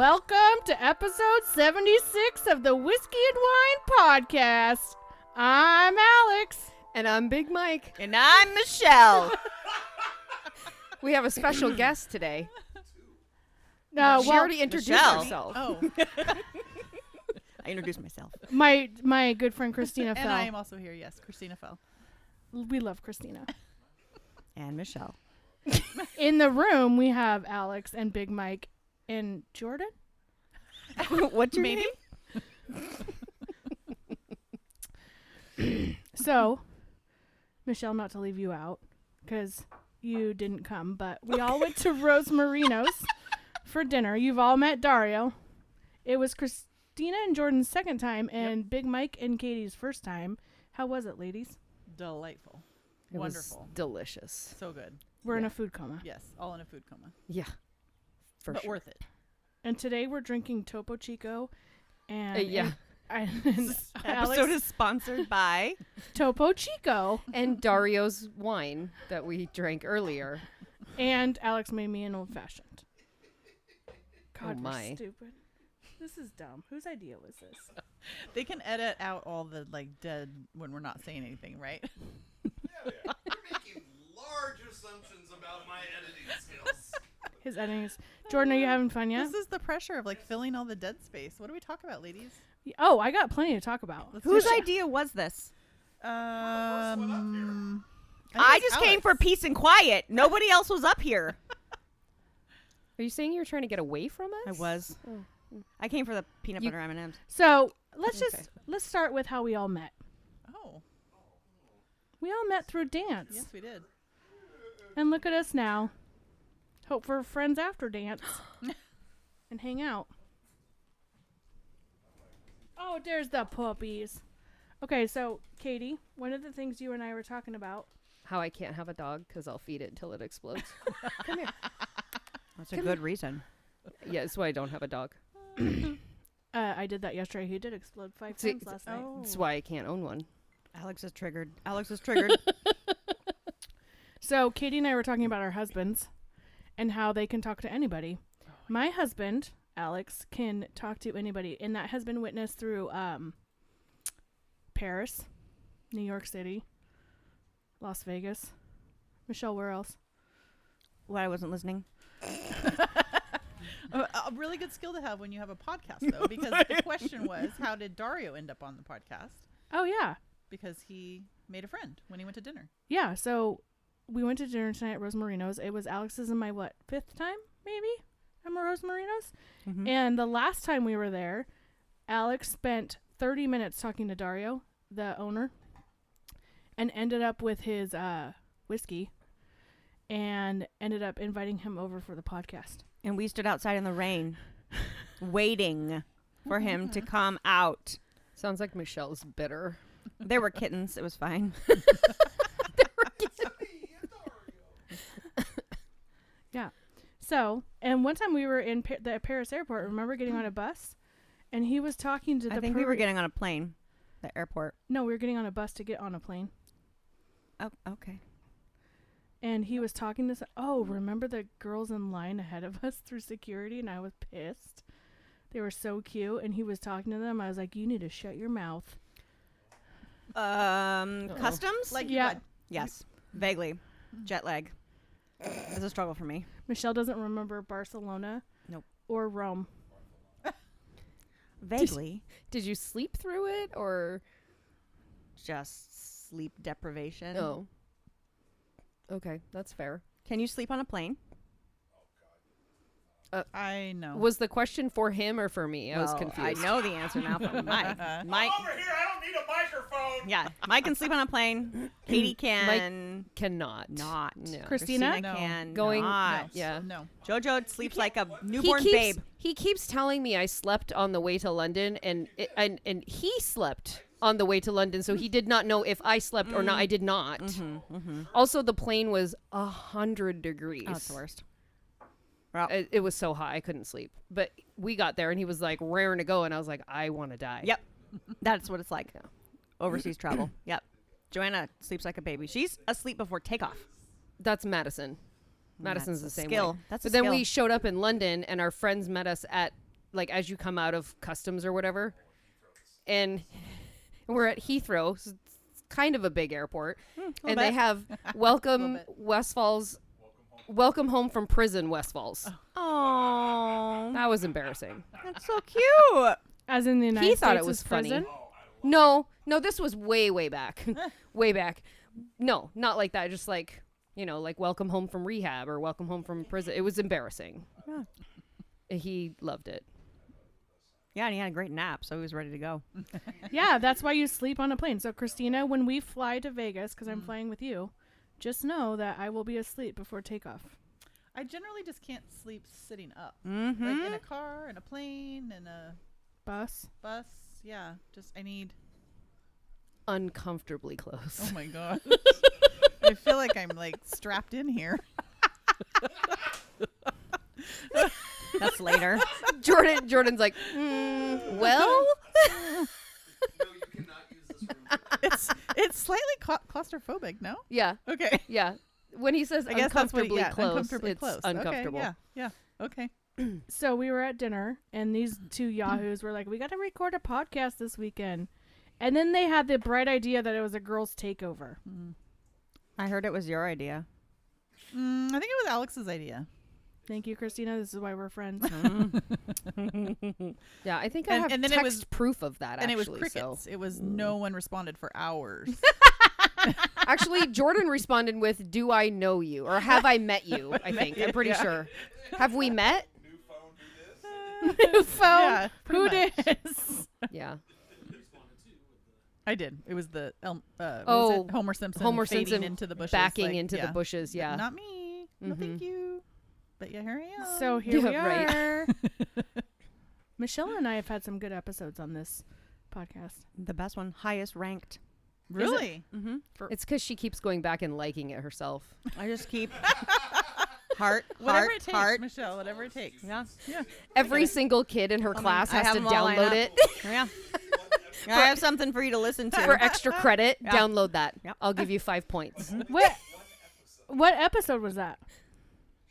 Welcome to episode 76 of the Whiskey and Wine podcast. I'm Alex. And I'm Big Mike. And I'm Michelle. We have a special guest today. No, She already introduced Michelle. herself. Oh, I introduced myself. my good friend Christina and fell. I am also here. Yes, Christina fell. We love Christina. And Michelle. In the room, we have Alex and Big Mike and Jordan. What's your Maybe. name? So, Michelle, not to leave you out because you didn't come, but we all went to Rosmarino's for dinner. You've all met Dario. It was Christina and Jordan's second time and Big Mike and Katie's first time. How was it, ladies? Delightful. It Wonderful. was delicious. So good. We're in a food coma. Yes, all in a food coma. Yeah. For but sure. worth it. And today we're drinking Topo Chico. And Yeah. This Alex, episode is sponsored by Topo Chico. And Dario's wine that we drank earlier. And Alex made me an old fashioned. God, Oh we're my. stupid. This is dumb. Whose idea was this? They can edit out all the dead when we're not saying anything, right? Yeah, you're making large assumptions about my editing skills. His editing is. Jordan, are you having fun yet? This is the pressure of filling all the dead space. What do we talk about, ladies? Oh, I got plenty to talk about. Let's whose do it. idea was this? I I think just it's came for Alex. peace and quiet. Nobody else was up here. Are you saying you were trying to get away from us? I was. Oh. I came for the peanut You- butter M&Ms. So let's Okay. let's start with how we all met. Oh, We all met through dance, yes, we did. and look at us now. Hope for friends after dance, and hang out. Oh, there's the puppies. Okay, so Katie, one of the things you and I were talking about. How I can't have a dog because I'll feed it until it explodes. That's a good reason. Yeah, that's why I don't have a dog. I did that yesterday. He did explode 5 See, times last night. Oh. That's why I can't own one. Alex is triggered. Alex is triggered. So Katie and I were talking about our husbands and how they can talk to anybody. My husband, Alex, can talk to anybody, and that has been witnessed through Paris, New York City, Las Vegas. Michelle, where else? What, I wasn't listening? A really good skill to have when you have a podcast, though, because the question was, how did Dario end up on the podcast? Oh, yeah. Because he made a friend when he went to dinner. Yeah, so we went to dinner tonight at Rosmarino's. It was Alex's and my, fifth time, maybe, at Rosmarino's? Mhm. And the last time we were there, Alex spent 30 minutes talking to Dario, the owner, and ended up with his whiskey and ended up inviting him over for the podcast. And we stood outside in the rain waiting for him to come out. Sounds like Michelle's bitter. There were kittens. It was fine. Yeah. So, and one time we were in the Paris airport, remember getting on a bus? And he was talking to the I think we were getting on a plane. The airport. No, we were getting on a bus to get on a plane. Oh, okay. And he was talking to remember the girls in line ahead of us through security? And I was pissed. They were so cute. And he was talking to them. I was like, you need to shut your mouth. Customs? Like, Yeah. Yes. Vaguely. Jet lag. It's a struggle for me. Michelle doesn't remember Barcelona. Nope. Or Rome. Vaguely. Did you sleep through it or? Just sleep deprivation. Oh. Okay, that's fair. Can you sleep on a plane? I know. Was the question for him or for me? I was Well, confused. I know the answer now from Mike. Mike. Over here, I don't need a microphone. Yeah. Mike can sleep on a plane. Katie can Cannot. not. No. Christina? No. can Going- not. Yeah. No. Jojo sleeps like a He newborn keeps, babe. He keeps telling me I slept on the way to London, and he slept on the way to London, so he did not know if I slept or not. I did not. Also, the plane was 100 degrees. Oh, it's the worst. Well, It was so hot I couldn't sleep. But we got there, and he was like raring to go, and I was like, I want to die. Yep. That's what it's like. Overseas travel. Yep. Joanna sleeps like a baby. She's asleep before takeoff. That's Madison. Madison's That's the a same skill. way. That's But a then skill. we showed up in London, and our friends met us at like as you come out of customs or whatever, and we're at Heathrow, so it's kind of a big airport, and they have welcome Westfalls, welcome home from prison Westfalls. Oh, That was embarrassing. that's so cute. As in the United He States thought it was is funny. prison? No, this was way back, way back. No, not like that. Just like, like welcome home from rehab or welcome home from prison. It was embarrassing. Yeah. He loved it. Yeah, and he had a great nap, so he was ready to go. Yeah, that's why you sleep on a plane. So, Christina, when we fly to Vegas, because I'm flying with you, just know that I will be asleep before takeoff. I generally just can't sleep sitting up. Mm-hmm. Like in a car, in a plane, in a Bus. bus. Yeah, just I need. Uncomfortably close. Oh my god. I feel like I'm like strapped in here. That's later. Jordan's like, well, No, you cannot use this room. It's slightly claustrophobic. No. yeah, Okay. yeah. When he says I guess that's what. uncomfortably Yeah, close, uncomfortably it's close. uncomfortable. Okay, yeah. Okay. So we were at dinner, and these two yahoos were like, we got to record a podcast this weekend. And then they had the bright idea that it was a girls' takeover. I heard it was your idea. I think it was Alex's idea. Thank you, Christina. This is why we're friends. Yeah, I think I have and then text it was proof of that. And it was actually, crickets. so. It was no one responded for hours. Actually, Jordan responded with, "Do I know you or have I met you?" I think I'm pretty sure. Have we met? New phone, do this. New phone. Yeah, Who pretty much. dis? Yeah. I did. It was the what was Oh, it? Homer Simpson. Homer fading Simpson into the bushes, backing like, into the yeah. bushes. Yeah. Not me. No, thank you. But yeah, here I am. So here we Yeah, right. are. Michelle and I have had some good episodes on this podcast. The best one, highest ranked. really, Mm-hmm. It's because she keeps going back and liking it herself. I just keep heart, whatever heart, it takes, heart. Michelle. Whatever it takes. Yeah, Every single kid in her class I has have to them all lined download up. it yeah. I have something for you to listen to. for extra credit. Yeah. Download that. Yep. I'll give you 5 points. What episode was that?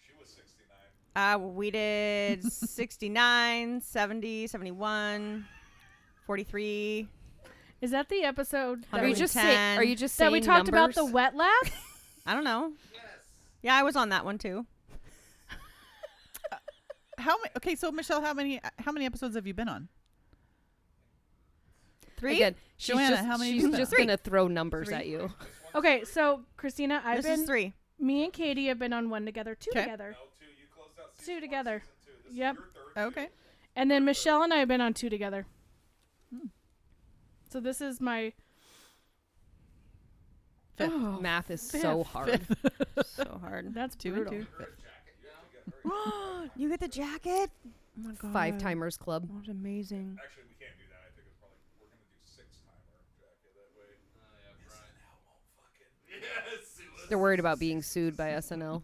She was 69. We did 69, 70, 71, 43. Is that the episode Are you just saying? Are you just that saying we talked about numbers? the wet lab? I don't know. Yes. Yeah, I was on that one too. How many? Okay, so Michelle, how many episodes have you been on? 3. Again, she's Joanna, just, how many have she's you been just on? gonna throw numbers 3. at you. Okay, so Christina, This is 3. me and Katie have been on one together, two 'Kay. together, No, two. You closed out two season together. 1, season 2. This Yep. is your third. Okay. And then Michelle and I have been on 2 together. So this is my Fifth. Math is Fifth. so hard. So hard. That's 2 brutal. and 2. You get the jacket? Oh my god. 5 timers club. That was amazing. Actually, we can't do that. I think it's probably we're gonna do 6-timer jacket that way. SNL won't fucking. Yes. They're worried about being sued by SNL.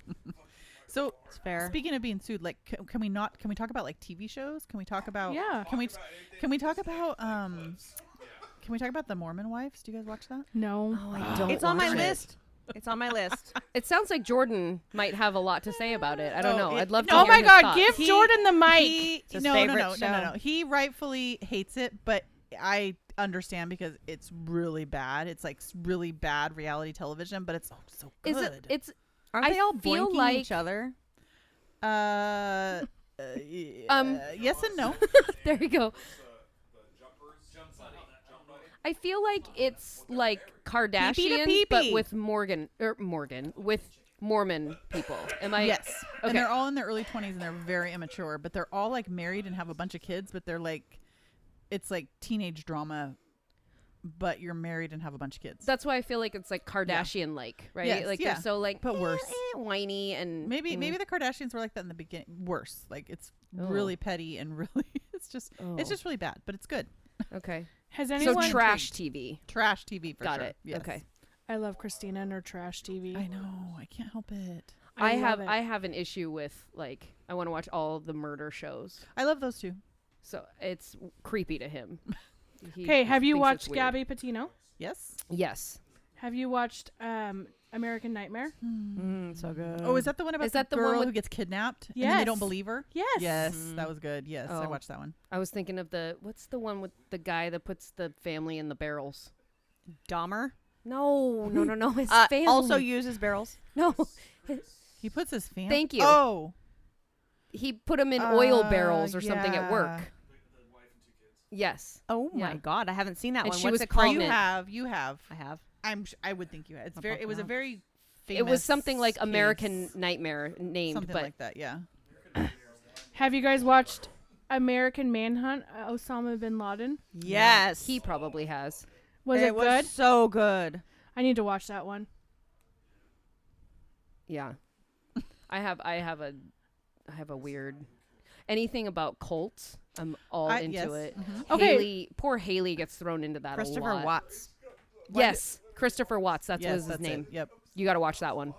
So It's fair. speaking of being sued, like, can we talk about like TV shows? Can we talk about? Yeah. Can we talk about Can we talk about the Mormon Wives? Do you guys watch that? No. Oh, I don't. It's on my watch it. list. It's on my list. It sounds like Jordan might have a lot to say about it. I don't know. it- I'd love to Oh hear my his God! thoughts. Give Jordan the mic. It's his no, favorite show. He rightfully hates it, but I understand because it's really bad. It's like really bad reality television, but it's so good. Is it? It's Aren't I they all feel boinking like- each other? yes and no. there you go. The jumpers, jump buddy. I feel like it's like Kardashians, Pee-pee to but pee-pee. with with Mormon people. Am I? Yes. Okay. And they're all in their early 20s and they're very immature, but they're all like married and have a bunch of kids, but they're like, it's like teenage drama, but you're married and have a bunch of kids. That's why I feel like it's like Kardashian-like, right? Yes, like yeah. they're so like, But worse. whiny and Maybe the Kardashians were like that in the beginning. Worse. Like it's Oh. really petty and really, it's just really bad, but it's good. Okay. Has So anyone? trash TV. Trash TV for Got sure. it. Yes. Okay. I love Christina and her trash TV. I know. I can't help it. I love it. have an issue with like I want to watch all the murder shows. I love those two. So it's creepy to him. He Okay, have you thinks it's watched weird. Gabby Patino? Yes. Yes. Have you watched American Nightmare? So good. Oh, is that the one about Is the that the one girl with- who gets kidnapped and then Yes. they don't believe her? Yes. Yes, that was good. Yes, I Oh. watched that one. I was thinking of what's the one with the guy that puts the family in the barrels? Dahmer? No. His family. Also uses barrels. no. He puts his family. Thank you. Oh, He put them in oil barrels or something at yeah. work. The wife and 2 kids. Yes. Oh Yeah. my God, I haven't seen that And one. she What's was it called? pregnant. You have. I have. I would think you had. It's I'll very. look It was it a up. very. It was famous something like American case. Nightmare named, Something but like that. Yeah. Have you guys watched American Manhunt? Osama bin Laden. Yes. he probably has. Was it was good? so good. I need to watch that one. Yeah. I have a weird anything about cults. I'm all into yes. it. Okay. Poor Haley gets thrown into that a Christopher lot. Watts. Yes, Christopher Watts. That's Yes, was his that's name. It. Yep. You got to watch that one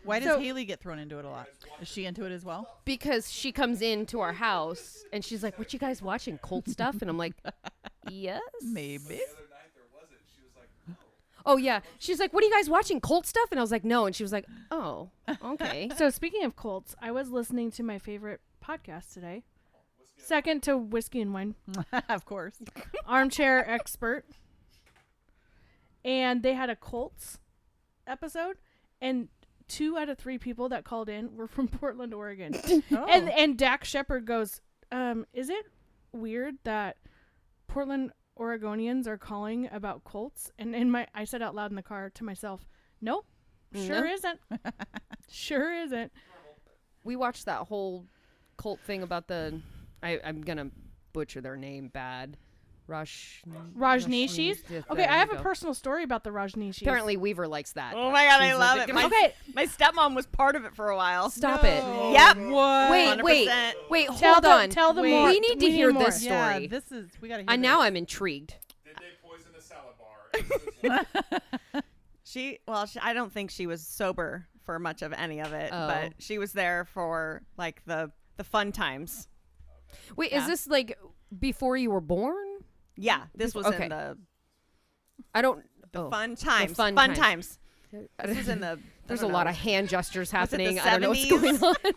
Why does So- Haley get thrown into it a lot? Is she into it as well? because she comes into our house and she's like, "What you guys watching? Cult stuff?" And I'm like, "Yes, Maybe. The other night there wasn't. She was like, no. Oh yeah." She's like, "What are you guys watching? Cult stuff?" And I was like, "No." And she was like, "Oh, okay." So speaking of cults, I was listening to my favorite podcast today. Second to Whiskey and Wine, Of course. Armchair Expert. And they had a cults episode, and 2 out of 3 people that called in were from Portland, Oregon. Oh. And Dak Shepard goes, is it weird that Portland Oregonians are calling about cults? And I said out loud in the car to myself, nope, sure No. isn't. Sure isn't. We watched that whole cult thing about I'm gonna butcher their name bad. Rajneeshis? Okay, I have a personal story about the Rajneeshis. Apparently Weaver likes that. Oh my God, I She's love like, it. My, Okay. my stepmom was part of it for a while. Stop it. Yep. What? Wait, 100%. wait, Tell hold on. Tell them Wait. more. We need to hear more. this Yeah, story. this is. We gotta hear. And now I'm intrigued. Did they poison a salad bar? I don't think she was sober for much of any of it, Oh. but she was there for like the fun times. Wait, Yeah. is this like before you were born? Yeah, this was Okay. in the I don't. fun times. fun fun times. times. This was in the. There's I a don't lot know, of hand gestures Was it the happening. I don't know what's 70s? going on.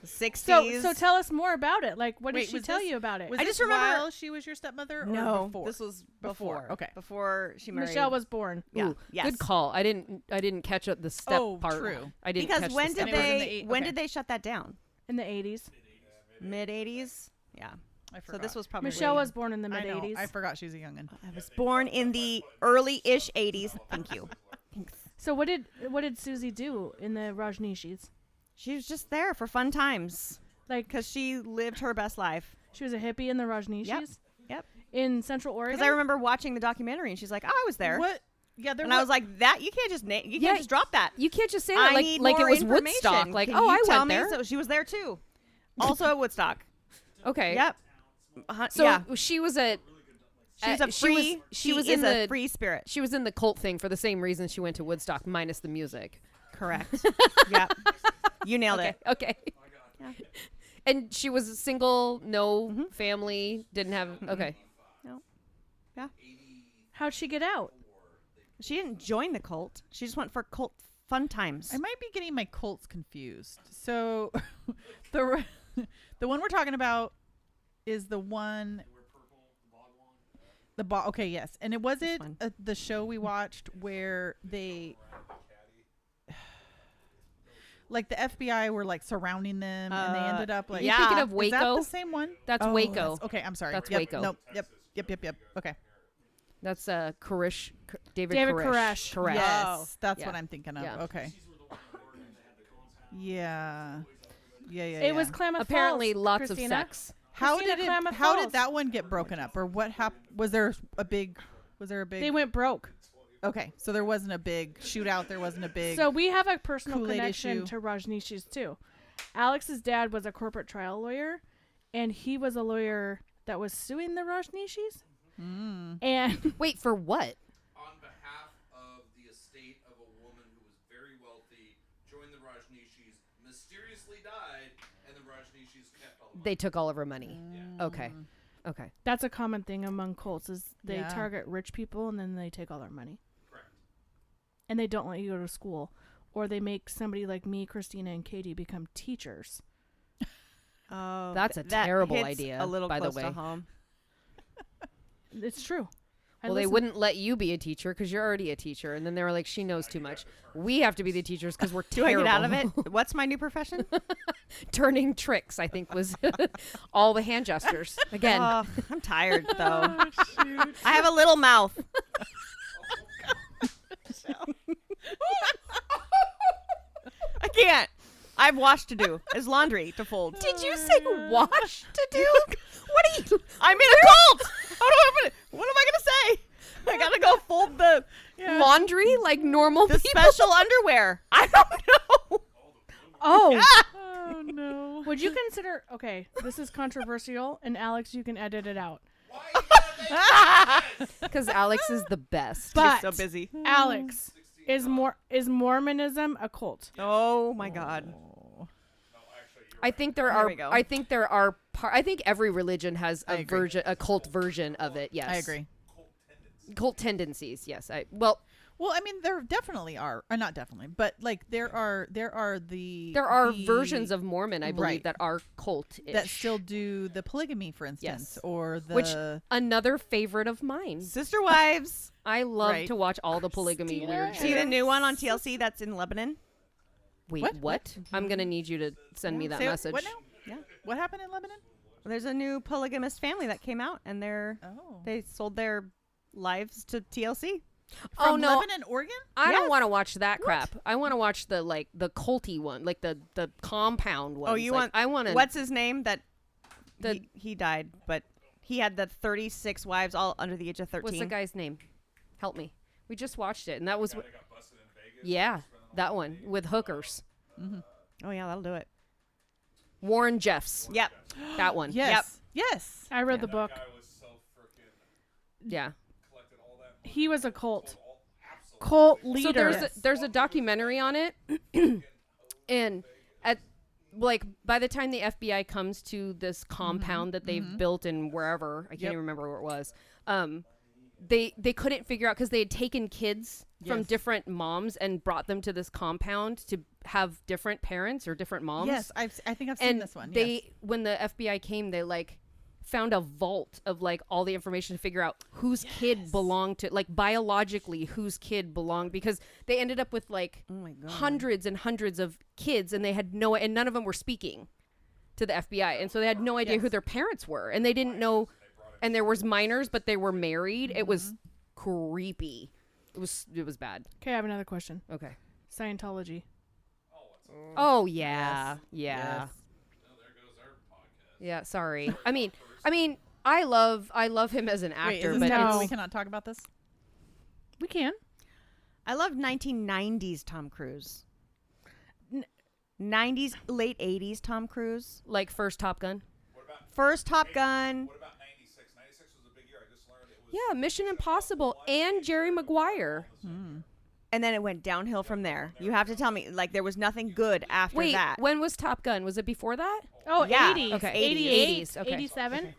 60s. So tell us more about it. Like, what Wait, did she was tell this- you about it? Was I this just remember- while she was your stepmother? Or no, before? this was before. Okay. Before she married. Michelle was born. Yeah. Ooh, Yes. Good call. I didn't catch up the step Oh, part. true. I didn't Because catch when the did step it was in part. the they eight- when okay. did they shut that down? In the 80s. Mid 80s. Yeah. I So forgot. this was probably Michelle was born in the I mid know. 80s. I forgot she's a youngin. I was born in the early-ish 80s. Thank you. So what did Susie do in the Rajneeshis? She was just there for fun times Like, because she lived her best life. she was a hippie in the Rajneeshis? Yep. In Central Oregon? Because I remember watching the documentary and she's like, "Oh, I was there," What? Yeah, there and I was like, "That you can't just you Yeah, can't just drop that." You can't just say that I like need it more was information. Woodstock. Like, Can oh, you I tell went me? there. So she was there too. Also at Woodstock. Okay. Yep. So yeah. she was a. She's a free. She was is in a the free spirit. She was in the cult thing for the same reason she went to Woodstock, minus the music. Correct. Yep. You nailed Okay. it. Okay. Yeah. And she was single, no Mhm. family, didn't have. Okay. How'd she get out? She didn't join the cult. She just went for cult fun times. I might be getting my cults confused. So, the one we're talking about is the one. Okay, yes, and it was This it one. the show we watched where they, like the FBI were like surrounding them, and they ended up like. You thinking of Is that Waco? the same one? That's Oh, Waco. okay, I'm sorry. That's Yep, Waco. Nope. Yep. Okay. That's Koresh. David David Koresh. Koresh. Correct. Yes, Oh. that's Yeah. what I'm thinking of. Yeah. Okay. Yeah. It was Klamath Apparently, Falls, lots Christina. of sex. How Christina did Klamath how Falls. did that one get broken up, or what happened? Was there a big? They went broke. Okay, so there wasn't a big shootout. There wasn't a big. So we have a personal Kool-Aid connection issue. to Rajneeshis too. Alex's dad was a corporate trial lawyer, and he was a lawyer that was suing the Rajneeshis. And Wait, for what? On behalf of the estate of a woman who was very wealthy, joined the Rajneeshis, mysteriously died, and the Rajneeshis kept all the money. They took all of her money. Okay. Okay. that's a common thing among cults is they Yeah. target rich people and then they take all their money. Correct. and they don't let you go to school, or they make somebody like me, Christina, and Kati become teachers. Oh, That's a that terrible hits idea, A little by the close to way. home. It's true. Well, they wouldn't let you be a teacher because you're already a teacher. And then they were like, she knows too much. We have to be the teachers because we're Do I terrible. get out of it? What's my new profession? Turning tricks, I think, was all the hand gestures. Again. Oh, I'm tired though. I have a little mouth. I can't. I have wash to do. It's laundry to fold. Did you say wash to do? What are you? I'm in a cult. What am I gonna say? I gotta go fold the Laundry like normal the people? special underwear. I don't know. Oh. Oh no. Would you consider? Okay, this is controversial, and Alex, you can edit it out. Because Alex is the best. But so busy. Alex, is Mormonism a cult? Oh my god. I think there There are. we go. I think there are. I think every religion has I agree. a cult version of it. Yes, I agree. Cult tendencies. Yes, Well, I mean, there definitely are. Not definitely, but like there are the versions of Mormon, I believe, Right. that are cult that still do the polygamy, for instance, Yes. or the Which another favorite of mine. Sister Wives. I love Right. to watch all the polygamy Christina weird See shit. the new one on TLC that's in Lebanon? Wait, What? what? I'm gonna need you to send me that Say- message. What now? Yeah. What happened in Lebanon? There's a new polygamous family that came out and Oh, they sold their lives to TLC. Oh, From no. Lebanon, Oregon. I don't Yes. want to watch that crap. I want to watch the culty one, like the compound one. Oh, you want? I want to. What's his name? That The- he died, but he had the 36 wives, all under the age of 13. What's the guy's name? Help me. We just watched it, and that was. Yeah, that one with hookers. Oh yeah, that'll do it. Warren Jeffs. Yep. That one. Yes. Yes. I read the book. Yeah. He was a cult leader. So there's a documentary on it, and at by the time the FBI comes to this compound that they've built in wherever, I can't even remember where it was. They couldn't figure out because they had taken kids from Yes. different moms and brought them to this compound to have different parents or different moms. Yes, I think I've seen And this one. they when the FBI came, they found a vault of all the information to figure out whose kid belonged to biologically whose kid belonged, because they ended up with Oh my god. hundreds and hundreds of kids, and they had and none of them were speaking to the FBI, and so they had no idea who their parents were, and they didn't know, and there was minors, but they were married. It was creepy. It was bad. Okay, I have another question. Okay. Scientology. Oh yeah, yeah. Yes. Yeah, sorry. I mean, I love him as an Wait, actor, is but this now it's- we cannot talk about this? We can. I love 1990s Tom Cruise. 90s, late 80s Tom Cruise. like first Top Gun. First Top Gun. What about 96? 96 was a big year. I just learned it was. Yeah, Mission Impossible and Jerry Maguire. And then it went downhill from there. You have to tell me, there was nothing good after Wait, that. when was Top Gun? Was it before that? Oh, Yeah. 80s. Okay, 88, 80s, okay. 87.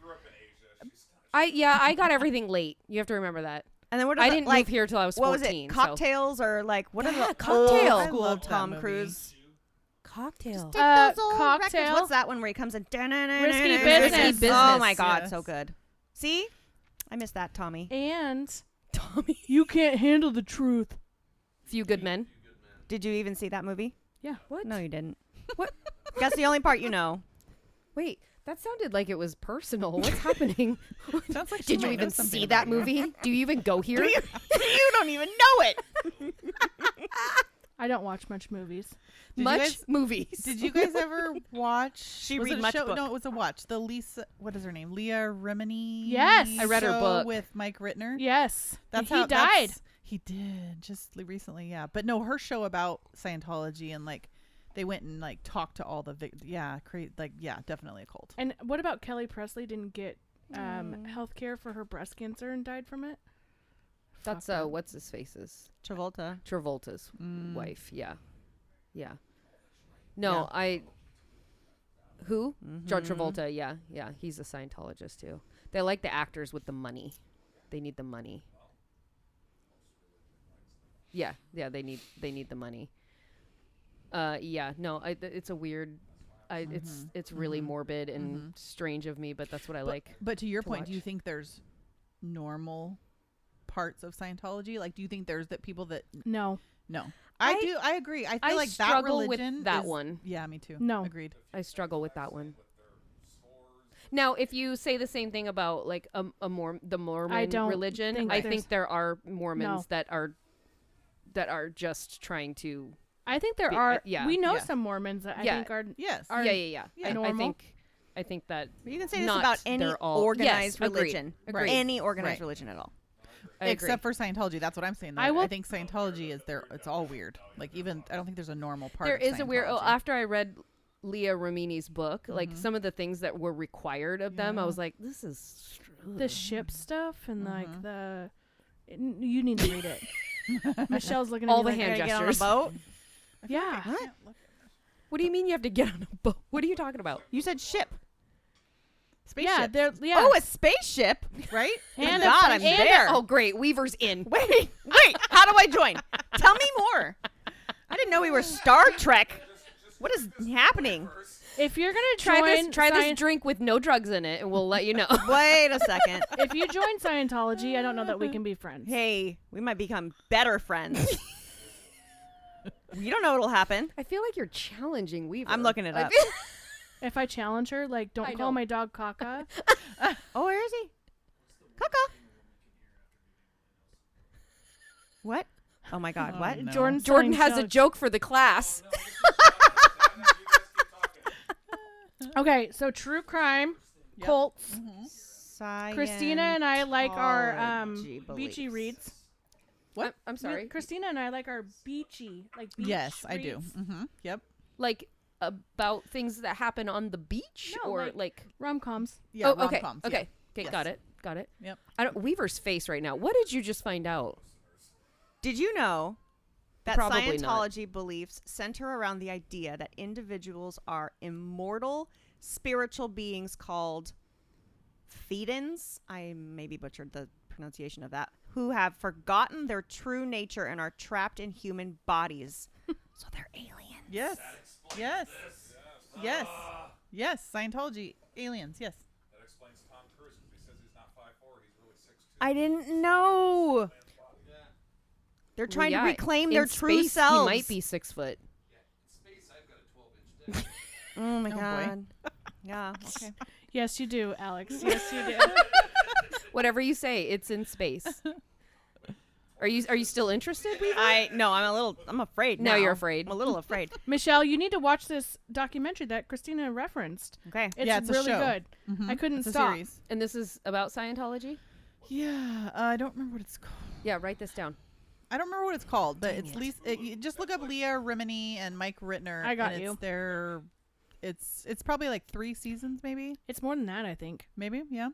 I got everything late. You have to remember that. And then what I about, didn't move here till I was 14. what was it? Cocktails or what are Yeah, the Cocktail. old I school loved that Tom movie. Cruise? Cocktail. Take those old Cocktail. records. What's that one where he comes in? Risky Business. Oh my god, Yes. so good. See? I missed that, Tommy. And Tommy. you can't handle the truth. Few Good Men. Did you even see that movie? Yeah. What? No, you didn't. What? That's the only part you know. Wait, that sounded like it was personal. What's happening? Sounds like she Did you might know even something see about that you. movie? Do you even go here? you don't even know it. I don't watch much movies. Did you Much guys- movies. Did you guys ever watch? She was read it a much show? book. No, it was a watch. The Lisa, what is her name? Leah Remini. Yes. I read her show book. with Mike Rittner. Yes. That's he how died. He did just recently, yeah. But no, her show about Scientology and they went and talked to all the definitely a cult. And what about Kelly Presley didn't get health care for her breast cancer and died from it? That's Fuck her. what's his face's Travolta. Travolta's wife. Yeah, yeah. No, Who? John Travolta. Yeah, yeah. He's a Scientologist too. They like the actors with the money. They need the money. Yeah, they need the money. No, it's a weird. It's really morbid and strange of me, but that's what I like. But to your point, watch. do you think there's normal parts of Scientology? Like, do you think there's that people that No. no? I do. I agree. I feel I like that struggle with religion that is- one. Yeah, me too. No. Agreed. I struggle with that one. Now, if you say the same thing about like the Mormon I don't religion, think I there's- think there are Mormons No. that are just trying to. I think there Be- are. yeah. We know Yeah. some Mormons that I Yeah. think are. Yes. Are Yeah. I normal. think that You can say this not about any they're all- organized yes, agreed, religion. agreed. Any organized Right. religion at all. I agree. Except for Scientology. That's what I'm saying. Though. I will- I think Scientology is there. It's all weird. Like even I don't think there's a normal part. There of is a weird. Scientology. After I read Leah Ramini's book, like some of the things that were required of them, I Yeah. was like, this is the ship stuff and like the. You need to read it. Michelle's looking at All me the like, hand Gotta get on a gestures. boat. Yeah. What? What do you mean you have to get on a boat? What are you talking about? You said ship. Spaceship. Yeah. They're yeah. Oh, a spaceship. right? And God, a- I'm and there. Oh, great. Weaver's in. Wait. How do I join? Tell me more. I didn't know we were Star Trek. What is happening? If you're gonna Try this join drink with no drugs in it, and we'll let you know. Wait a second. if you join Scientology, I don't know that we can be friends. Hey, we might become better friends. You don't know what'll happen. I feel like you're challenging Weaver. I'm looking it up. If I challenge her, like, don't I call know. my dog Kaka. Oh, where is he? Kaka. What? Oh my God! Oh, What? no. Jordan Jordan has a joke for the class. Okay, so true crime, Yep. cults. Mm-hmm. Christina and I like our Scientology beachy beliefs. reads. What? I'm sorry. Christina and I like our beachy, like beach Yes, I do. reads. Yep. Like about things that happen on the beach, No, or like- like. Rom-coms. Yeah. oh, okay. rom-coms, Okay. yeah. Okay. Got it. Yep. I don't. Weaver's face right now. What did you just find out? Did you know that Probably not. Scientology beliefs center around the idea that individuals are immortal spiritual beings called Thetans? I maybe butchered the pronunciation of that. Who have forgotten their true nature and are trapped in human bodies. So they're aliens. Yes. Yes. Yes. Yes. Scientology. Aliens. Yes. That explains Tom Cruise because he says he's not 5'4", he's really 6'2". I didn't know. They're trying to reclaim their in true space, selves. He might be 6 foot. In space, I've got a 12-inch dick. Oh my Oh, boy. God. Yeah. Okay. Yes, you do, Alex. Yes, you do. Whatever you say, it's in space. Are you still interested, Weaver? I'm afraid Now now. you're afraid. I'm a little afraid. Michelle, you need to watch this documentary that Christina referenced. Okay. It's, Yeah, it's a really show. good. Mhm. I couldn't It's a stop. series. And this is about Scientology? Yeah. I don't remember what it's called. Yeah, write this down. I don't remember what it's called, but Dang it's it. Lisa. You just look up Leah Remini and Mike Rittner. I got and you. It's their. It's probably like 3 seasons, maybe. It's more than that, I think. Maybe. Yeah.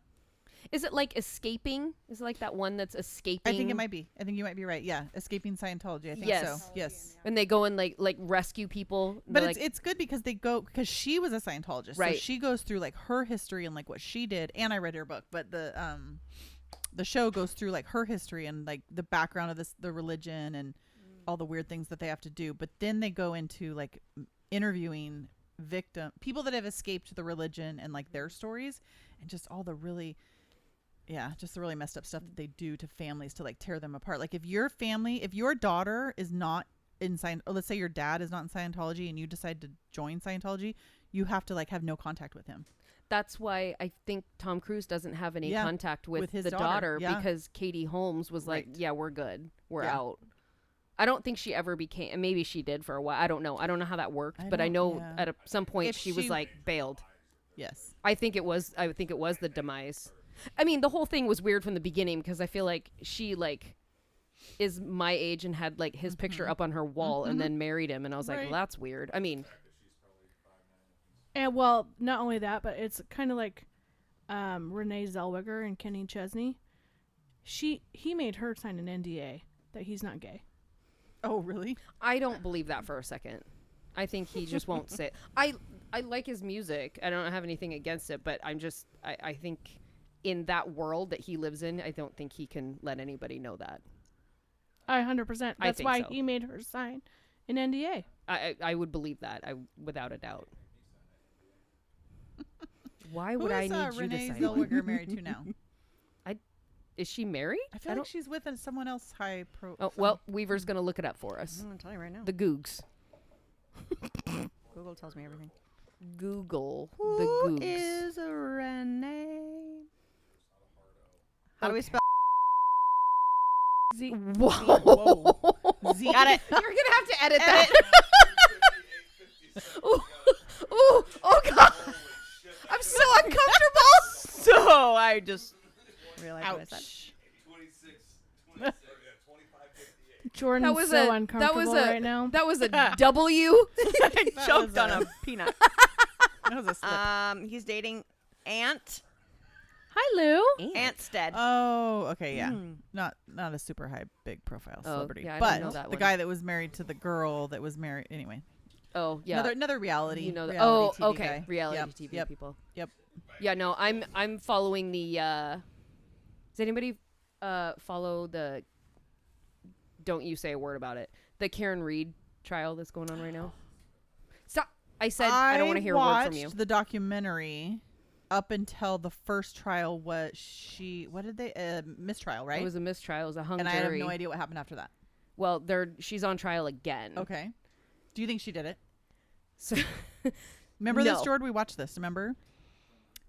Is it like escaping? Is it like that one that's escaping? I think it might be. I think you might be right. Yeah. Escaping Scientology. I think Yes. so. Yes. And they go and like rescue people. But They're it's good because they go because she was a Scientologist, Right. so she goes through like her history and like what she did. And I read her book, but the show goes through like her history and like the background of the religion and all the weird things that they have to do. But then they go into like interviewing people that have escaped the religion and like their stories and just all the really just the really messed up stuff that they do to families to like tear them apart. Like if your daughter is not in let's say your dad is not in Scientology and you decide to join Scientology, you have to like have no contact with him. That's why I think Tom Cruise doesn't have any Yeah, contact with his the daughter yeah. because Katie Holmes was like, Right. yeah, we're good. We're Yeah. out. I don't think she ever became, maybe she did for a while. I don't know how that worked, I but I don't- know yeah. at some point If she was she- like bailed. Yes. I think it was the demise. I mean, the whole thing was weird from the beginning because I feel like she like is my age and had like his picture up on her wall and then married him, and I was like, Right. well, that's weird. I mean, And well, not only that, but it's kind of like Renee Zellweger and Kenny Chesney. He made her sign an NDA that he's not gay. Oh, really? I don't believe that for a second. I think he just won't say. I like his music. I don't have anything against it, but I think in that world that he lives in, I don't think he can let anybody know that. 100%. I That's think why so. he made her sign an NDA. I would believe that. without a doubt. Why would Who I is, need you to Renee sign Zellweger married to now? Is she married? I feel like she's with someone else high pro. Oh, well, Weaver's going to look it up for us. I'm gonna tell you right now. The Googs. Google tells me everything. Google the Who Googs. is Renee? How do we Okay. spell? Z. Whoa. Z- Got it. You're going to have to edit that. Ooh, oh, God. I'm so uncomfortable. So I just realized what I said. Ouch. 25, 58. Jordan's That was so a uncomfortable right now. That was a W. I That choked was on a- a peanut. That was a slip. He's dating Ant Hi, Lou. Antstead. Oh, okay, yeah. Mm. Not a super high, big profile Oh, celebrity, yeah, I but don't know that the one. guy that was married to the girl that was married. Anyway, Oh, yeah. another reality. You know reality TV okay. guy. Reality Yep, TV yep. people. Yep. Yeah, no, I'm following the does anybody follow the don't you say a word about it. The Karen Reed trial that's going on right now. Stop. I said I don't want to hear a word from you. watched the documentary up until the first trial was what did they mistrial, right? It was a mistrial, it was a hung and I have jury. no idea what happened after that. Well, she's on trial again. Okay. Do you think she did it? So Remember this, No. Jordan? We watched this. Remember?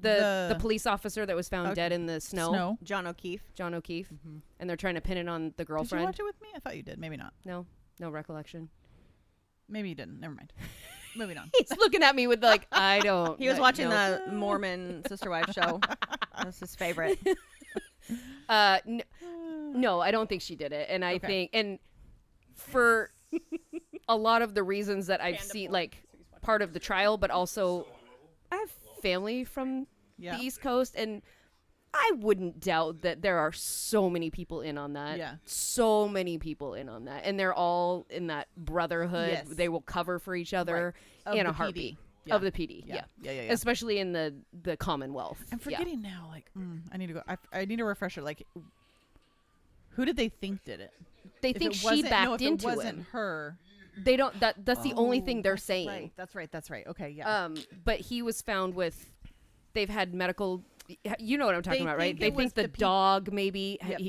the police officer that was found Okay. dead in the snow, John O'Keefe. John O'Keefe, and they're trying to pin it on the Did you girlfriend. watch it with me? I thought you did. Maybe not. No recollection. Maybe you didn't. Never mind. Moving on. He's looking at me with like, I don't. He was watching no. the Mormon sister wife show. That's his favorite. No, I don't think she did it, and I Okay. think, and for a lot of the reasons that I've seen, like part of the trial, but also I have family from Yeah. the East Coast, and I wouldn't doubt that there are so many people in on that. Yeah. So many people in on that, and they're all in that brotherhood. Yes. They will cover for each other Of in the a PD. heartbeat. Yeah. Of the PD, Yeah. yeah. Yeah. Especially in the Commonwealth. I'm Yeah. forgetting now. Like, I need to go. I need a refresher. Like, who did they think did it? They If think it she wasn't- backed no, if into it wasn't him. her. They don't. That's the only thing they're That's saying. Right. That's right. Okay. Yeah. But he was found with. They've had medical. You know what I'm talking They about, right? think They it was think the the peop- dog maybe Yep.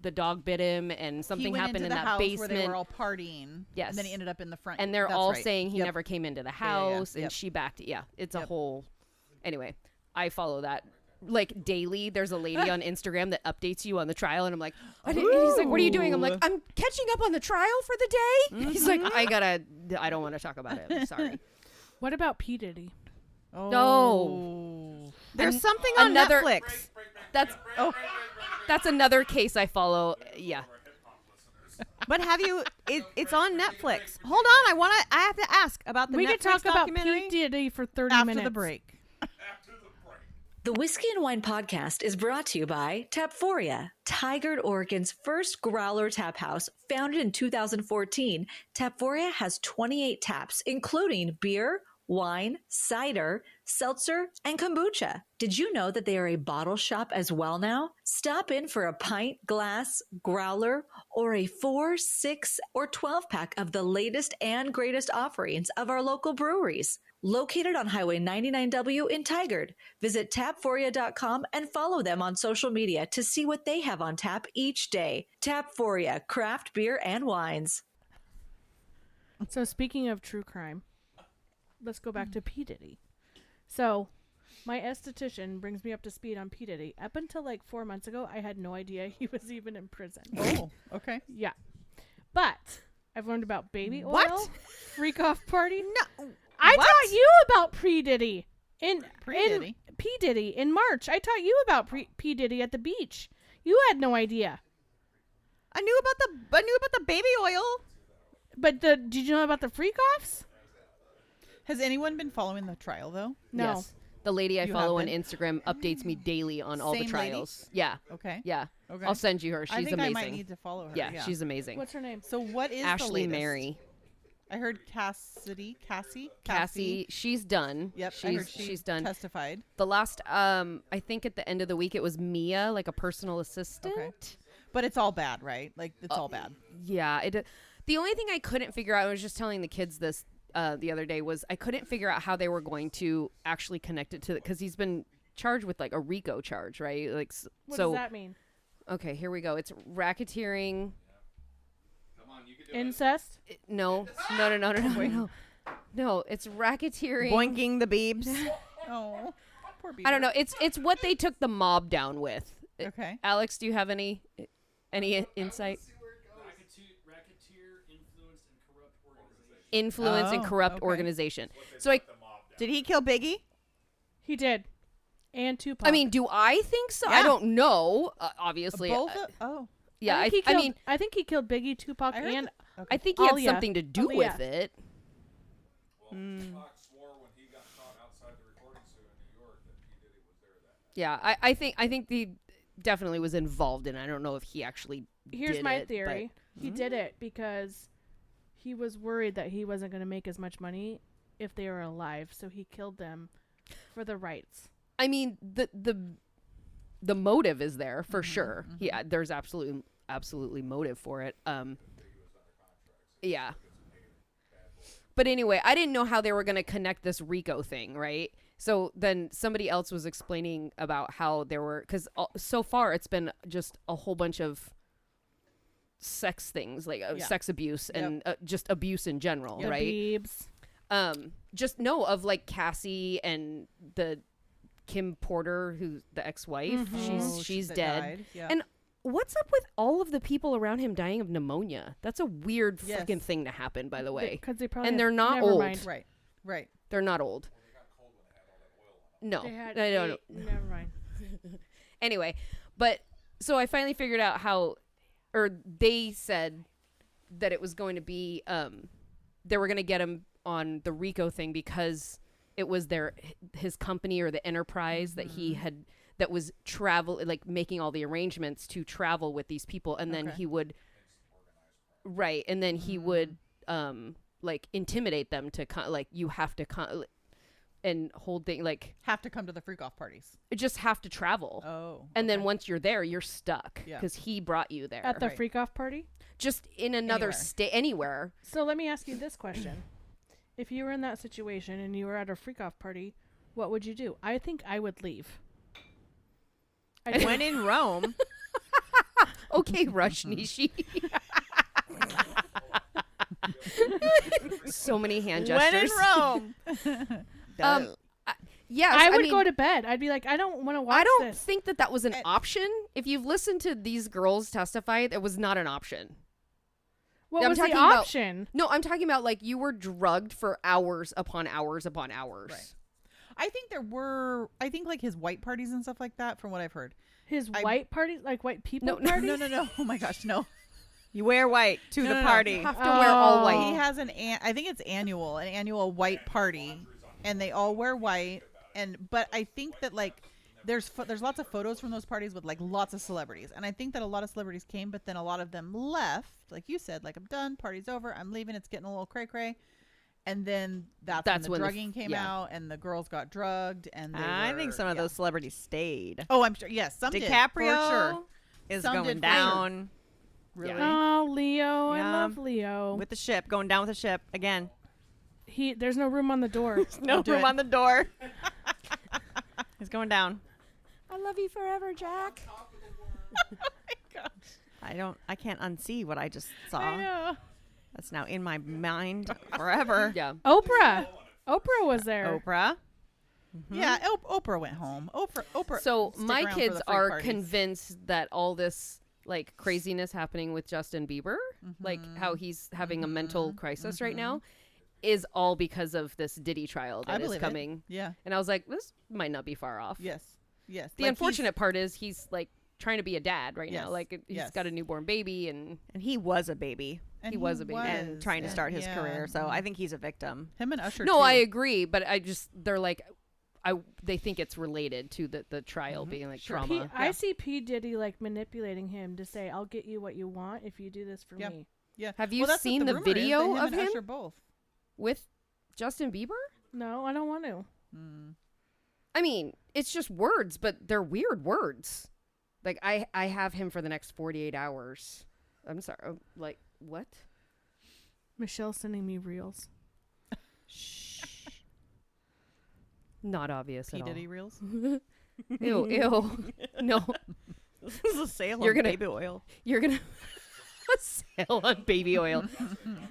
the dog bit him, and he something went happened into in the that house basement. where they were all partying. Yes. And then he ended up in the front. And they're That's all right. saying he Yep. never came into the Yeah, yeah, yeah. house, and Yep. she backed. Yeah, it's a Yep. whole. Anyway, I follow that. Like daily, there's a lady on Instagram that updates you on the trial, and I'm like, and he's like, "What are you doing?" I'm like, Ooh. "I'm catching up on the trial for the day." He's like, I don't want to talk about it. I'm sorry. What about P. Diddy? Oh. No. There's something on another- Netflix. That's another case I follow. Yeah. But have you? It's on Netflix. Hold on, I have to ask about the We Netflix could talk about documentary. P. Diddy for 30 After minutes. the break. The Whiskey and Wine podcast is brought to you by Tapforia, Tigard, Oregon's first growler tap house. Founded in 2014, Tapforia has 28 taps, including beer, wine, cider, seltzer, and kombucha. Did you know that they are a bottle shop as well now? Stop in for a pint, glass, growler, or a 4, 6, or 12-pack of the latest and greatest offerings of our local breweries. Located on Highway 99W in Tigard. Visit tapforia.com and follow them on social media to see what they have on tap each day. Tapforia, craft beer and wines. So speaking of true crime, let's go back to P. Diddy. So my esthetician brings me up to speed on P. Diddy. Up until like 4 months ago, I had no idea he was even in prison. Oh, okay. Yeah. But I've learned about baby oil, What? freak off party. No. I What? taught you about P. Diddy. Pre-Diddy? P. Diddy in March. I taught you about P. Diddy at the beach. You had no idea. I knew about the baby oil. But did you know about the freak offs? Has anyone been following the trial though? No. Yes. The lady I You follow on have Instagram updates me daily on all the Same lady? trials. Yeah. Okay. Yeah. Okay. I'll send you her. She's I think amazing. I might need to follow her. yeah, she's amazing. What's her name? So what is the Ashley latest? Mary. I heard Cassie, she's done. Yep, I heard she's done. Testified. The last I think at the end of the week it was Mia, like a personal assistant. Okay. But it's all bad, right? Like it's all bad. Yeah. The only thing I couldn't figure out, I was just telling the kids this the other day, was I couldn't figure out how they were going to actually connect it to it, because he's been charged with like a RICO charge, right? Like, What so. does that mean? Okay, here we go. It's racketeering. Come on, you can do it. Incest? No, it's racketeering. Boinking the beebs. Oh, poor I don't know. It's what they took the mob down with. Okay. Alex, do you have any insight? Racketeer, influence, and corrupt organization. Influence and Oh, corrupt okay. organization. So I Did he kill Biggie? He did. And Tupac. I mean, do I think so? I Yeah. don't know. Obviously, Both. Oh. yeah. I think he killed Biggie, Tupac, I heard and I think he had Aaliyah. something to do Aaliyah. with it. Well, Tupac swore when he got caught outside the recording studio in New York that he did it was there that night. Yeah, I think he definitely was involved in it. I don't know if he actually here's did my it, but- theory. He did it because he was worried that he wasn't going to make as much money if they were alive, so he killed them for the rights. I mean, the motive is there for sure. Yeah, there's absolutely motive for it. Yeah. But anyway, I didn't know how they were going to connect this RICO thing, right? So then somebody else was explaining about how there were, because so far it's been just a whole bunch of sex things, like sex abuse and just abuse in general, The right? Biebs. Just know of like Cassie and the Kim Porter, who's the ex-wife. Oh, She's that dead. died. Yeah. And what's up with all of the people around him dying of pneumonia? That's a weird Yes. freaking thing to happen, by the way. Because they probably And they're not never old. Mind. Right. They're not old. No, They had I don't. never mind. Anyway, but so I finally figured out how, or they said that it was going to be, they were going to get him on the RICO thing because it was his company or the enterprise that he had, that was making all the arrangements to travel with these people, and then he would, right, and then he would like intimidate them to you have to and hold thing like Have to come to the freak off parties. just have to travel. Oh. And then once you're there, you're stuck Yeah. because he brought you there. At the Right. freak off party? Just in another Anywhere. state, anywhere. So let me ask you this question. If you were in that situation and you were at a freak off party, what would you do? I think I would leave. When in Rome. Okay, Rush Nishi. So many hand gestures. When in Rome. Yes, I would mean, go to bed. I'd be like, I don't want to watch I don't this. think that was an option. If you've listened to these girls testify, it was not an option. What I'm was the talking about- option? No, I'm talking about like you were drugged for hours upon hours upon hours. Right. I think like his white parties and stuff like that, from what I've heard. His white parties? Like white people No, parties? No. Oh my gosh, no. You wear white to No, the no, no. party. You have to wear all white. He has an I think it's an annual white party, and they all wear white. But I think that like there's lots of photos from those parties with like lots of celebrities, and I think that a lot of celebrities came, but then a lot of them left. Like you said, like I'm done, party's over, I'm leaving. It's getting a little cray cray. And then that's when the drugging came out, and the girls got drugged, and I think some of those celebrities stayed. Oh, I'm sure. Yes, some did, DiCaprio for sure. is Some going did for down Really? Oh, Leo. I Yeah. love Leo. with the ship, going down with the ship again. There's no room on the door. No do room it. on the door. He's going down. I love you forever, Jack. I can't unsee what I just saw. I know. That's now in my mind forever. Yeah. Oprah was there. Oprah. Yeah, Oprah went home. Oprah. So stick my around for kids the freak are parties. convinced that all this like craziness happening with Justin Bieber, like how he's having a mental crisis right now, is all because of this Diddy trial I that is believe coming. it. Yeah. And I was like, this might not be far off. Yes. The Like, he's- unfortunate part is he's like trying to be a dad right now. Yes. Like he's Yes. got a newborn baby, and And he was a baby and he was a baby. and trying to and- start his yeah. career. So I think he's a victim. Him and Usher. no, too. I agree, but they're like, they think it's related to the trial being like Sure. trauma. I see P. Diddy like manipulating him to say, I'll get you what you want if you do this for Yeah. me. Yeah. Have you Well, that's what seen the rumor is, that video of and him? Usher both. With Justin Bieber? No, I don't want to. I mean, it's just words, but they're weird words. Like, I have him for the next 48 hours. I'm sorry. Like, what? Michelle's sending me reels. Not obvious P. at all. Diddy reels. Ew. No. This is a sale You're on gonna- baby oil. You're going to sale on baby oil.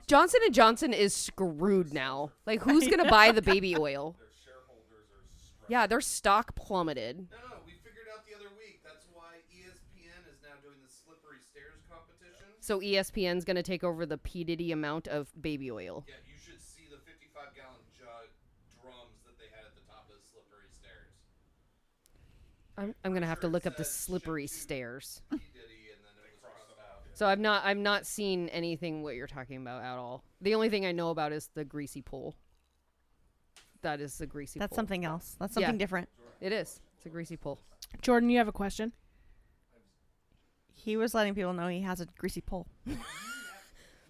Johnson & Johnson is screwed now. Like, who's going to buy the baby oil? Their shareholders are stressed. Yeah, their stock plummeted. No, we figured out the other week. That's why ESPN is now doing the slippery stairs competition. So ESPN's going to take over the P. Diddy amount of baby oil. Yeah, you should see the 55-gallon drums that they had at the top of the slippery stairs. I'm going to have to look up the slippery stairs. P. Diddy, and then it was crossed out. So I've not seen anything what you're talking about at all. The only thing I know about is the greasy pole. That is the greasy That's pole. something else. That's something Yeah. different. It is. It's a greasy pole. Jordan, you have a question? He was letting people know he has a greasy pole.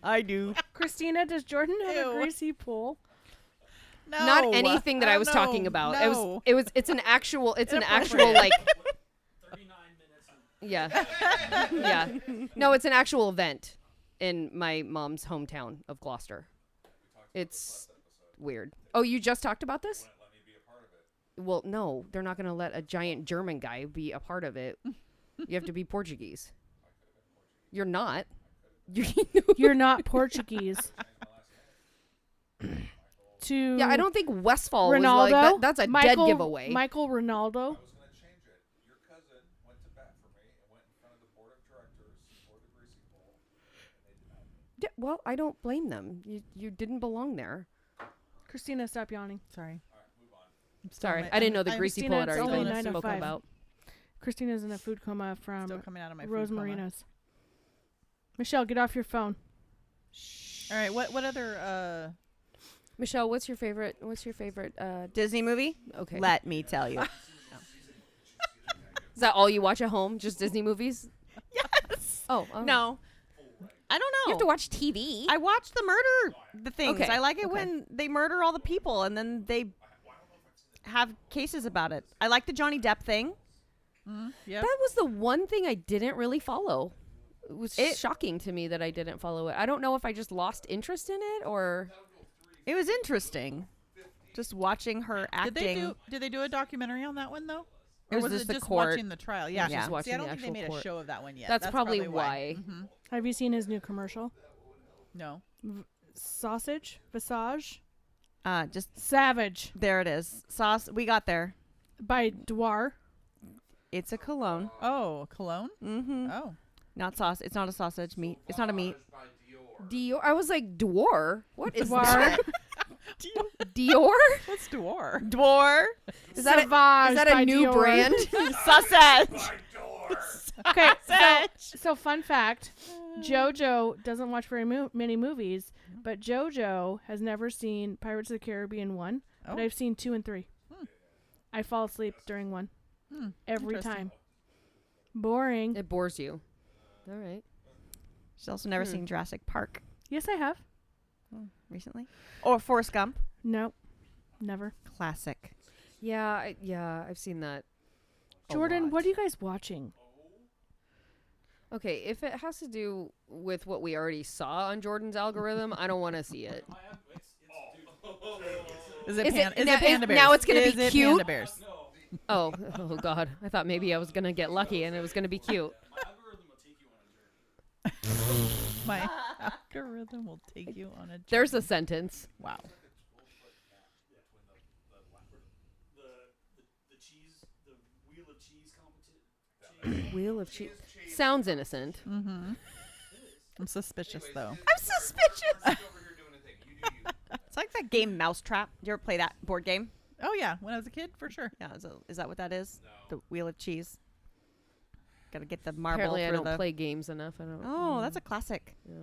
I do. Christina, does Jordan have a Ew. greasy pole? No. Not anything that I was talking no, about. No. It's an actual like 39 minutes. yeah. Yeah. No, it's an actual event in my mom's hometown of Gloucester. It's weird. Oh, you just talked about this? Well, no, they're not going to let a giant German guy be a part of it. You have to be Portuguese. You're not. You're not Portuguese. To Yeah, I don't think Westfall was Ronaldo. like that. That's a Michael, dead giveaway. Michael Ronaldo. I was going to change it. Your cousin went to bat for me and went in front of the board of directors for the greasy pole, and they denied me. Yeah, well, I don't blame them. You didn't belong there. Christina, stop yawning. Sorry. I'm sorry. I didn't know the I'm greasy Christina, pole had it's already only been 9 to spoken 5. about. Christina's in a food coma from Still coming out of my food coma. Rosmarino's. Michelle, get off your phone. All right. What other Michelle, what's your favorite? Disney movie? Okay. Let me tell you. Is that all you watch at home? Just Disney movies? Yes. Oh, No. I don't know. You have to watch TV. I watch the things. Okay, I like it okay. when they murder all the people and then they have cases about it. I like the Johnny Depp thing. Yep. That was the one thing I didn't really follow. It was It- shocking to me that I didn't follow it. I don't know if I just lost interest in it or It was interesting. Just watching her acting. Did they do a documentary on that one though? It Or was was just it the just court. watching the trial? Yeah. Yeah. Just watching See, I don't the think they actual made court. a show of that one yet. That's probably why. why. Mhm. Have you seen his new commercial? No. Sausage? Visage? Just Savage there it is. Sauce. We got there. by Dwar. It's a cologne. Oh, cologne. Mm-hmm. Oh. Not sauce. It's not a sausage meat. It's not a meat. By Dior. Dior. I was like, Dwar? What is Dwar. that? Dior? What's Dwar? Dwar. Is that Savage a by new Dior. brand? Sausage. Okay, so fun fact. JoJo doesn't watch very many movies, but JoJo has never seen Pirates of the Caribbean 1, but Oh. I've seen 2 and 3. I fall asleep during 1 every Interesting. time. Boring. It bores you. All right. She's also never seen Jurassic Park Yes, I have. recently. Or Forrest Gump. No, never. Classic. Yeah, I've seen that. a Jordan, lot. what are you guys watching? Okay, if it has to do with what we already saw on Jordan's algorithm, I don't want to see it. Is it, Is it- is now- it Panda is- Bears? now it's gonna be Is it cute? Panda Bears? Oh God! I thought maybe I was gonna get lucky and it was gonna be cute. My algorithm will take you My algorithm will take you on a journey. on a journey. There's a sentence. Wow. The cheese, the wheel of cheese competition. Wheel of cheese. Sounds innocent. Mm-hmm. I'm suspicious though. I'm suspicious. Over here doing a thing. You do you. It's like that game Mousetrap. Did you ever play that board game? Oh yeah, when I was a kid, for sure. Yeah, is that what that is? The Wheel of Cheese. Got to get the marble Apparently, I for don't the. play games enough. I don't. Oh, that's a classic. Yeah.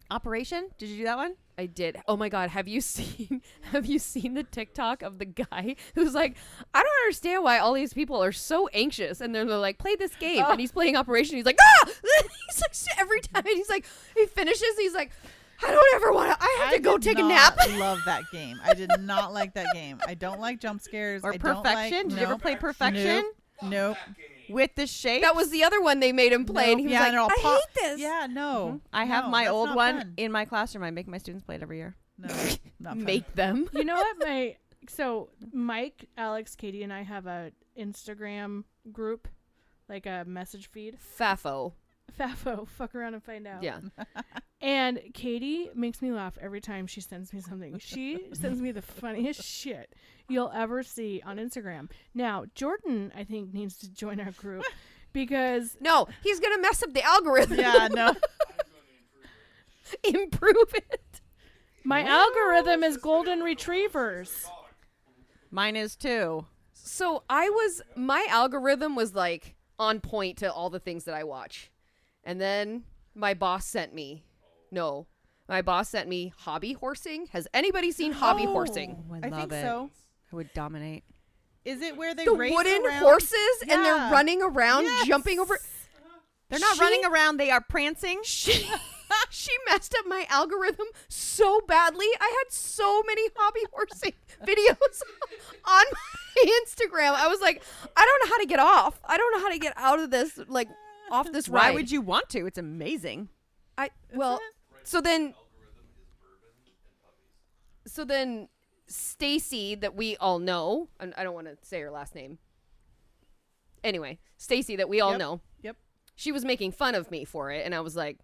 Operation? Did you do that one? I did. Oh my God! Have you seen the TikTok of the guy who's like, I don't understand why all these people are so anxious, and then they're like, play this game, and he's playing Operation. He's like, ah! He's like every time, and he's like, he finishes, he's like, I don't ever want to. I have to go did take a not nap. love that game. I did not like that game. I don't like jump scares. Or I don't Perfection? Like, Did you ever nope. play Perfection? Nope. with the shape. That was the other one they made him play, and he was like, and it all I pop- hate this. Yeah, no. I have No, my that's old not one fun. in my classroom. I make my students play it every year. No, not fun. Make them. You know what? So Mike, Alex, Katie, and I have a Instagram group, like a message feed. Fafo. Fafo, fuck around and find out. Yeah. And Katie makes me laugh every time she sends me something. She sends me the funniest shit you'll ever see on Instagram. Now, Jordan, I think, needs to join our group because No, he's going to mess up the algorithm. Yeah, no. Improve it. my algorithm is golden retrievers. Mine is too. So my algorithm was like on point to all the things that I watch. And then my boss sent me hobby horsing. Has anybody seen hobby horsing? Oh, I love think it. so. I would dominate. Is it where they The race wooden around? horses and they're Yeah. running around, Yes. jumping over. They're not running around. They are prancing. She messed up my algorithm so badly. I had so many hobby horsing videos on my Instagram. I was like, I don't know how to get off. I don't know how to get out of this, like, off this ride. Why would you want to? It's amazing. So then Stacy, that we all know, and I don't want to say her last name. Anyway, Stacy, that we all know. Yep. She was making fun of me for it, and I was like,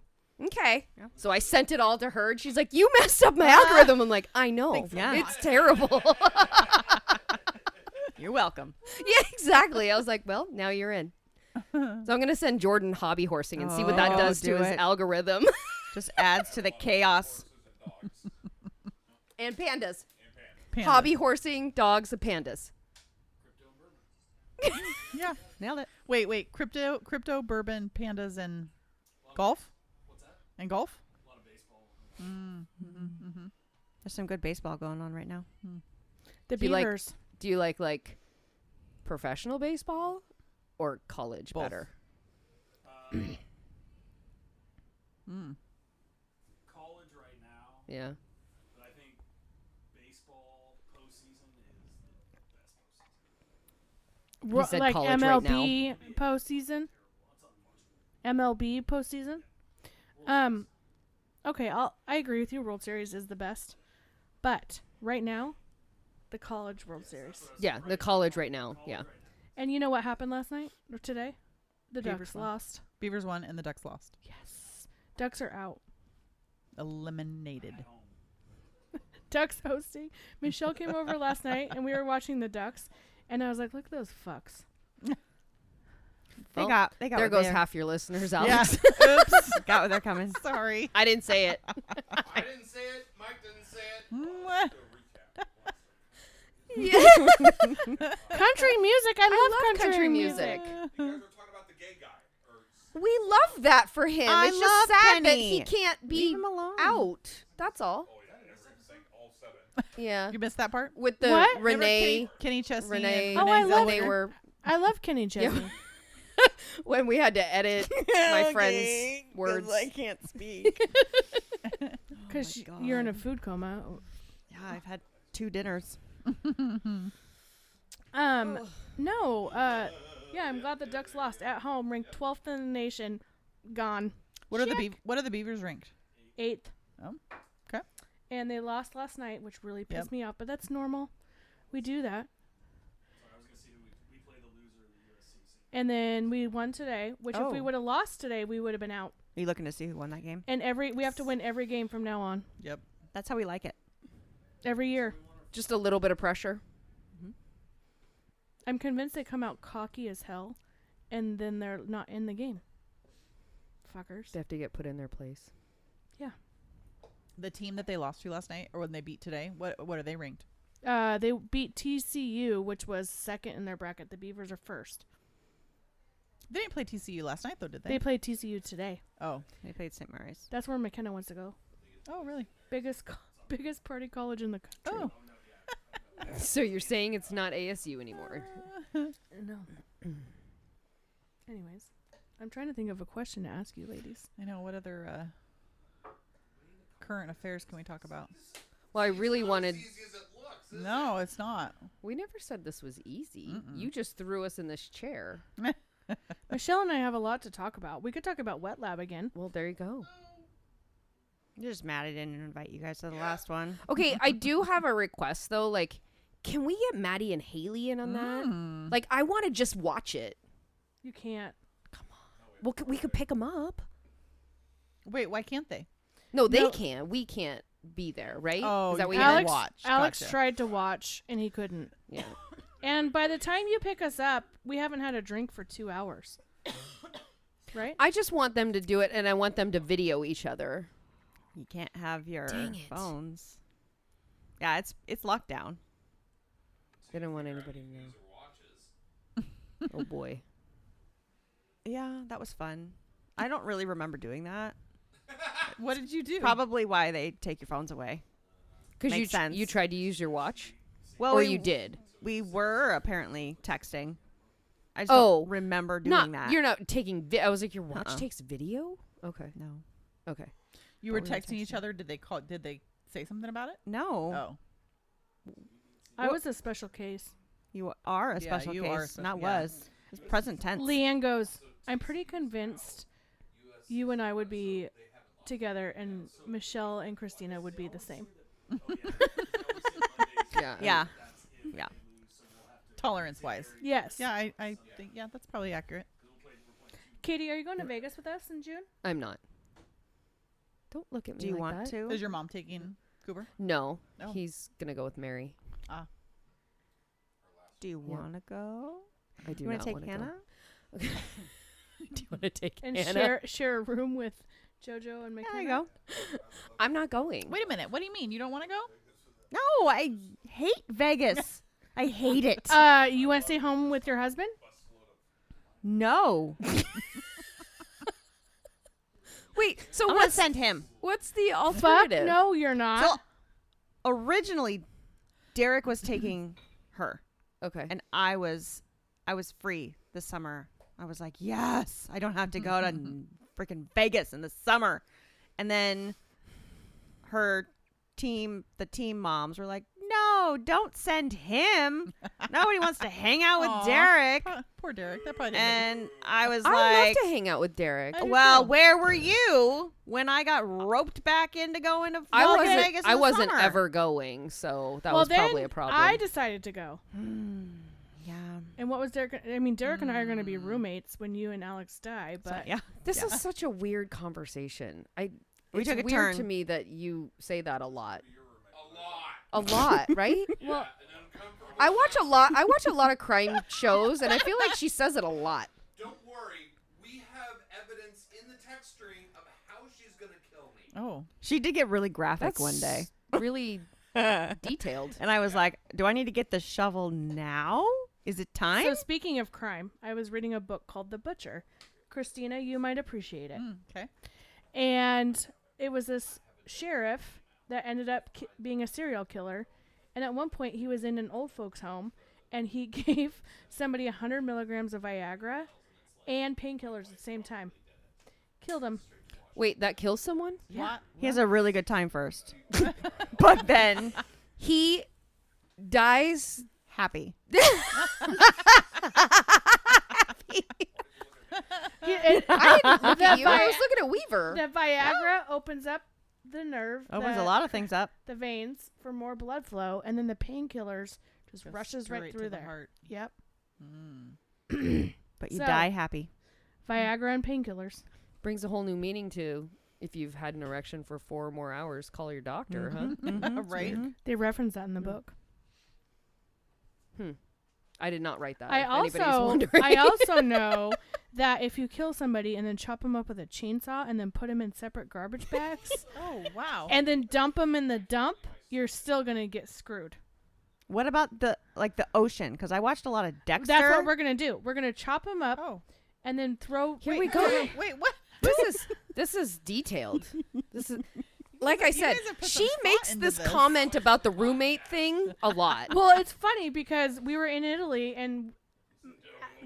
okay. Yeah. So I sent it all to her, and she's like, you messed up my algorithm. I'm like, I know. Yeah. It's terrible. You're welcome. Yeah, exactly. I was like, well, now you're in. So I'm going to send Jordan hobby horsing and see what that does to do his it. algorithm. Just adds to the chaos. And pandas. Panda. Hobby horsing, dogs, and pandas. Yeah. Nailed it. Wait. Crypto, bourbon, pandas, and golf? What's that? And golf? A lot of baseball. There's some good baseball going on right now. The Do you like- beavers. Do you like professional baseball or college Both. better? College right now, Yeah. but I think baseball postseason is the best postseason. He said Like college right MLB postseason. MLB postseason. Okay, I agree with you. World Series is the best, but right now, the College World Series. Yeah, the college right now. Yeah. And you know what happened last night or today? The Beavers Ducks won. lost. Beavers won and the Ducks lost. Yes, Ducks are out. Eliminated. Ducks hosting. Michelle came over last night and we were watching the Ducks, and I was like, "Look at those fucks." They Well, got There what goes they're- half your listeners, Yeah. Alex. Oops. got what they're coming. Sorry. I didn't say it. I didn't say it. Mike didn't say it. Mwah. Country music. I love country music. You guys were talking about the gay guy. Or We love that for him. I It's just love sad that Kenny. he can't be Leave him alone. out. That's all. oh yeah, I never even sang all 7. Yeah. You missed that part? With the What? Renee. Kenny Chesney. Renee. And Oh, I Renee love when they Zellweger. were I love Kenny Chesney. when we had to edit my friend's words. can't speak. Because Oh you're in a food coma. Yeah, I've had 2 dinners. No. Yeah, I'm glad the Ducks lost at home, ranked 12th in the nation, gone What are the Beavers ranked? 8th. Oh, okay. And they lost last night, which really pissed Yep. me off, but that's normal. We do that. Sorry, I was gonna see who we play the loser of the USC. And then we won today, which if we Oh. would have lost today, we would have been out. Are you looking to see who won that game? And we have to win every game from now on. Yep. That's how we like it. Every year. Just a little bit of pressure. I'm convinced they come out cocky as hell, and then they're not in the game. Fuckers. They have to get put in their place. The team that they lost to last night, or when they beat today, what are they ranked? They beat TCU, which was second in their bracket. The Beavers are first. They didn't play TCU last night, though, did they? They played TCU today. Oh. They played St. Mary's. That's where McKenna wants to go. Oh, really? Biggest party college in the country. Oh. So you're saying it's not ASU anymore? No. Anyways, I'm trying to think of a question to ask you, ladies. I know. What other current affairs can we talk about? Well, I really wanted. As easy as it looks. No, it's not. We never said this was easy. You just threw us in this chair. Michelle and I have a lot to talk about. We could talk about Wet Lab again. Well, there you go. You're just mad I didn't invite you guys to the last one. Okay, I do have a request though. Like, can we get Maddie and Haley in on that? Like, I want to just watch it. You can't. Well, we could pick them up. Wait, why can't they? No, they No. can. We can't be there, right? Oh, Is that what you you can't meant? watch. Alex Gotcha. tried to watch and he couldn't. Yeah. And by the time you pick us up, we haven't had a drink for 2 hours. Right? I just want them to do it, and I want them to video each other. You can't have your Dang it. phones. Yeah, it's locked down. They don't want anybody to know. Oh boy. Yeah, that was fun. I don't really remember doing that. What did you do? Probably why they take your phones away. Because Makes sense. you tried to use your watch, Well, or we, you did. We were apparently texting. I just Oh, don't remember doing Not that. you're not taking. I was like, your watch Uh-uh. takes video. Okay. No. Okay. You were What were you texting each texting? other. Did they call? Did they say something about it? No. Oh, I was a special case. You are a Yeah, special you case. are a Not yeah. was. It's present tense. Leanne goes, I'm pretty convinced you and I would be together and Michelle and Christina would be the same. Yeah. Yeah. Yeah. tolerance wise. Yes. Yeah, I think that's probably accurate. Katie, are you going to Vegas with us in June? I'm not. Don't look at me Do you like want that. to? Is your mom taking Cooper? No. Oh. He's gonna go with Mary. Do you want to go? I do You not want to take wanna Hannah? Go. Do you want to take And Hannah? share a room with JoJo and McKenna? There you go. I'm not going. Wait a minute. What do you mean? You don't want to go? No, I hate Vegas. I hate it. You want to stay home with your husband? No. Wait. So I'm going to what's send him. what's the Fuck alternative? no, you're not. So originally, Derek was taking her, Okay. and I was free this summer. I was like, yes, I don't have to go to freaking Vegas in the summer. And then the team moms were like, no, don't send him. Nobody wants to hang out with Aw. Derek. Poor Derek. That probably didn't make And I was I like, love to hang out with Derek. I do well, too. where were you when I got roped back into going to I Las wasn't. Vegas in I the wasn't summer? ever going, so that well, was then probably a problem. I decided to go. Yeah. And what was Derek? I mean, Derek and I are going to be roommates when you and Alex die, So, but yeah. This is such a weird conversation. We It's took a weird turn. to me that you say that a lot. A lot. A lot, right? well, An uncomfortable I watch a lot of crime shows, and I feel like she says it a lot. Don't worry. We have evidence in the text string of how she's going to kill me. Oh. She did get really graphic That's one day. really detailed. And I was like, do I need to get the shovel now? Is it time? so speaking of crime, I was reading a book called The Butcher. Christina, you might appreciate it. Okay. And it was this sheriff that ended up being a serial killer. And at one point, he was in an old folks' home, and he gave somebody 100 milligrams of Viagra and painkillers at the same time. Killed him. Wait, that kills someone? What? He has a really good time first. But then He dies. happy. I didn't look at That you. I was looking at Weaver. The Viagra opens up the nerve, Opens a lot of things up. the veins for more blood flow, and then the painkillers just Goes rushes right straight through to the there. heart. Yep. But you So- die happy. Viagra and painkillers. Brings a whole new meaning to if you've had an erection for 4 more hours, call your doctor, Right? They reference that in the book. huh? I did not write that. I if anybody's also wondering. I also know that if you kill somebody and then chop them up with a chainsaw and then put them in separate garbage bags Oh, wow. and then dump them in the dump, you're still gonna get screwed. What about the ocean? Because I watched a lot of Dexter. That's what we're gonna do. We're gonna chop them up Oh. and then throw. Here wait, we go. Wait, what? This is detailed. This is like I You said. guys have put She some thought makes into this this. comment about the roommate thing a lot. Well, it's funny because we were in Italy and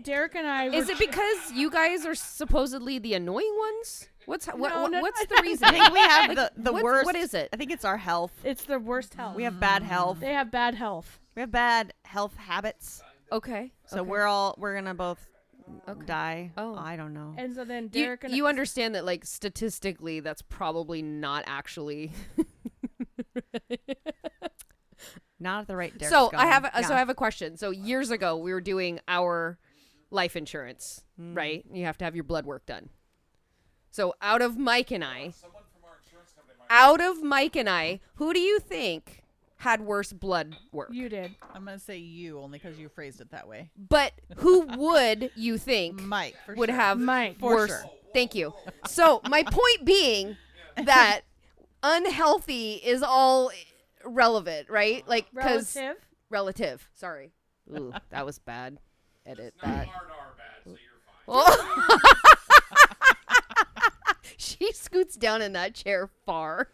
Derek and I. Is were it because you guys are supposedly the annoying ones? What's No, what's no. the reason? I think we have the What's- worst. What is it? I think it's our health. It's the worst health. We have bad health. They have bad health. We have bad health habits. Okay. So okay. we're gonna both die. Oh. I don't know. And so then You, Derek and you understand that, like, statistically, that's probably not actually. Not at the rate Derek's So going. I have a question. So years ago, we were doing our life insurance, right? You have to have your blood work done. So out of Mike and I, who do you think had worse blood work? you did. I'm gonna say you only because you phrased it that way. But who would you think Mike for would sure. have Mike. For worse? sure. Thank you. So my point being that unhealthy is all relevant, right? Like, because relative. Sorry. Ooh, that was bad. Edit that. Hard R bad, so you're fine. She scoots down in that chair far.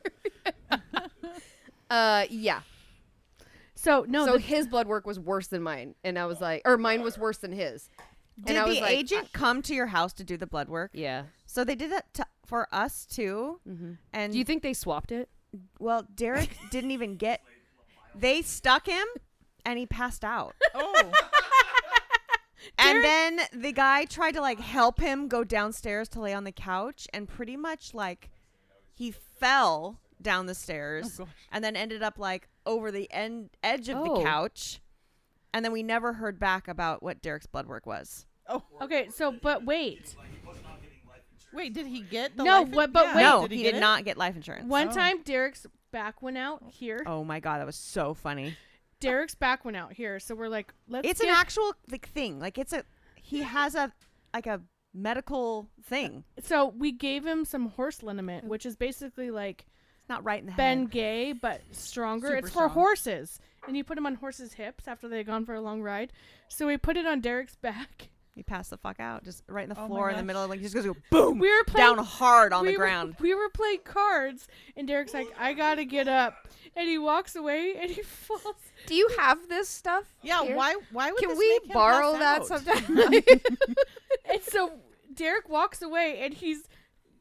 Yeah. So no, So his blood work was worse than mine, and I was like, or mine was worse than his. Did And I was the like, agent come to your house to do the blood work? Yeah. So they did that for us too. Mm-hmm. And Do you think they swapped it? well, Derek didn't even get. They stuck him, and he passed out. Oh, And then the guy tried to like help him go downstairs to lay on the couch, and pretty much like he fell down the stairs, and then ended up like over the edge of the couch, and then we never heard back about what Derek's blood work was. okay. So but wait. wait, did he get the No, life but wait. No, Did he get did it? not get life insurance. One time Derek's back went out here. Oh my god, that was so funny. Derek's back went out here. So we're like, let's It's an actual like thing. Like he has a medical thing. So we gave him some horse liniment, which is basically like It's not right in the Ben head. Gay, but stronger. Super It's strong. for horses. And you put them on horses' hips after they've gone for a long ride. So we put it on Derek's back. He passed the fuck out, just right in the Oh my floor in the gosh. middle, like he just goes boom, We were playing, down hard on the we were- ground. We were playing cards, and Derek's like, I gotta get up. And he walks away, and he falls. Do you have this stuff? Yeah, here? why would Can this we make him borrow pass that out? sometime? And so Derek walks away, and he's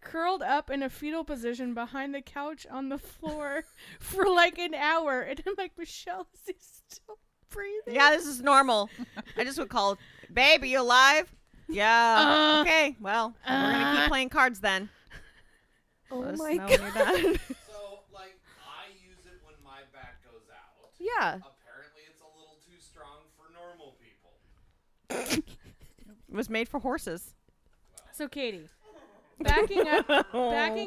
curled up in a fetal position behind the couch on the floor for like an hour. And I'm like, Michelle, is he still breathing? Yeah, this is normal. I just would call, babe, are you alive? Yeah. Okay, well, we're gonna keep playing cards then. Oh Let us my know god. when you're done. So, like, I use it when my back goes out. Yeah. Apparently, it's a little too strong for normal people. It was made for horses. So Katie, backing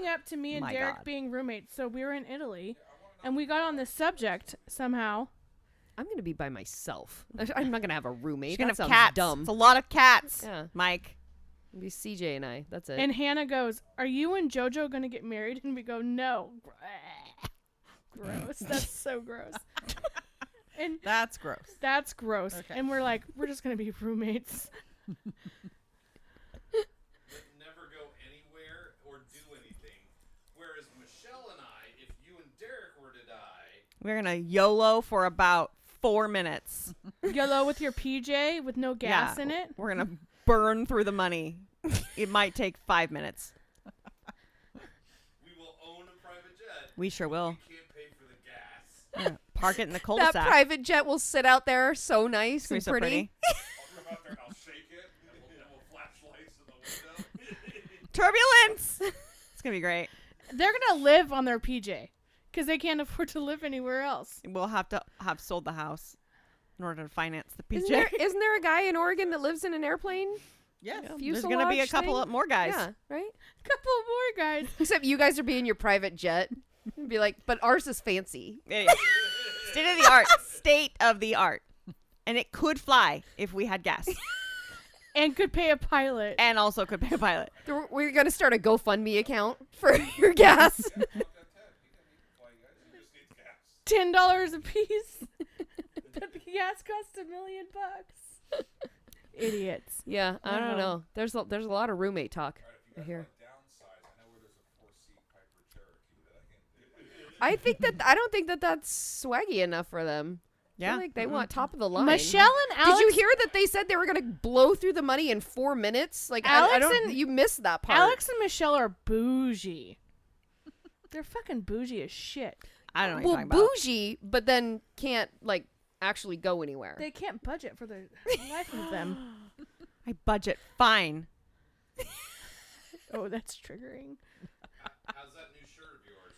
up to me and My Derek God. being roommates. So we were in Italy, and we got on this subject somehow. I'm gonna be by myself. I'm not gonna have a roommate. She's gonna That have sounds cats. dumb. It's a lot of cats. Yeah. Mike. It'll be CJ and I. That's it. And Hannah goes, "Are you and JoJo gonna get married?" And we go, "No." Gross. That's so gross. And That's gross. that's gross. Okay. And we're like, we're just gonna be roommates. Never go anywhere or do anything. Whereas Michelle and I, if you and Derek were to die, We're gonna YOLO for about 4 minutes. YOLO with your PJ with no gas Yeah. in it. We're gonna burn through the money. It might take 5 minutes. we will own a private jet. We sure will. We can't pay for the gas. Park it in the that cul-de-sac. private jet will sit out there so nice It's gonna be and so pretty. I'll come out there and I'll shake it. And we'll flash lights in the window. Turbulence. It's gonna be great. They're gonna live on their PJ because they can't afford to live anywhere else. We'll have to have sold the house in order to finance the PJ. Isn't there a guy in Oregon that lives in an airplane? Yes. There's gonna be a Fuselage couple thing? of more guys. Yeah, right? Couple more guys. Except you guys are being your private jet. Be like, but ours is fancy. It is. State of the art. State of the art. And it could fly if we had gas. And could pay a pilot. And also could pay a pilot. We're gonna start a GoFundMe account for your gas. $10 a piece. But the gas costs $1 million. Idiots. Yeah, I don't Uh-huh. know. There's a lot of roommate talk here. I don't think that that's swaggy enough for them. I Yeah. feel like they want top of the line. Michelle and Alex. Did you hear that they said they were gonna blow through the money in 4 minutes? Like I Alex don't. and- You missed that part. Alex and Michelle are bougie. They're fucking bougie as shit. I don't know what well, you're talking about. bougie, but then can't like actually go anywhere. They can't budget for the life of them. I budget fine. Oh, that's triggering. How's that new shirt of yours?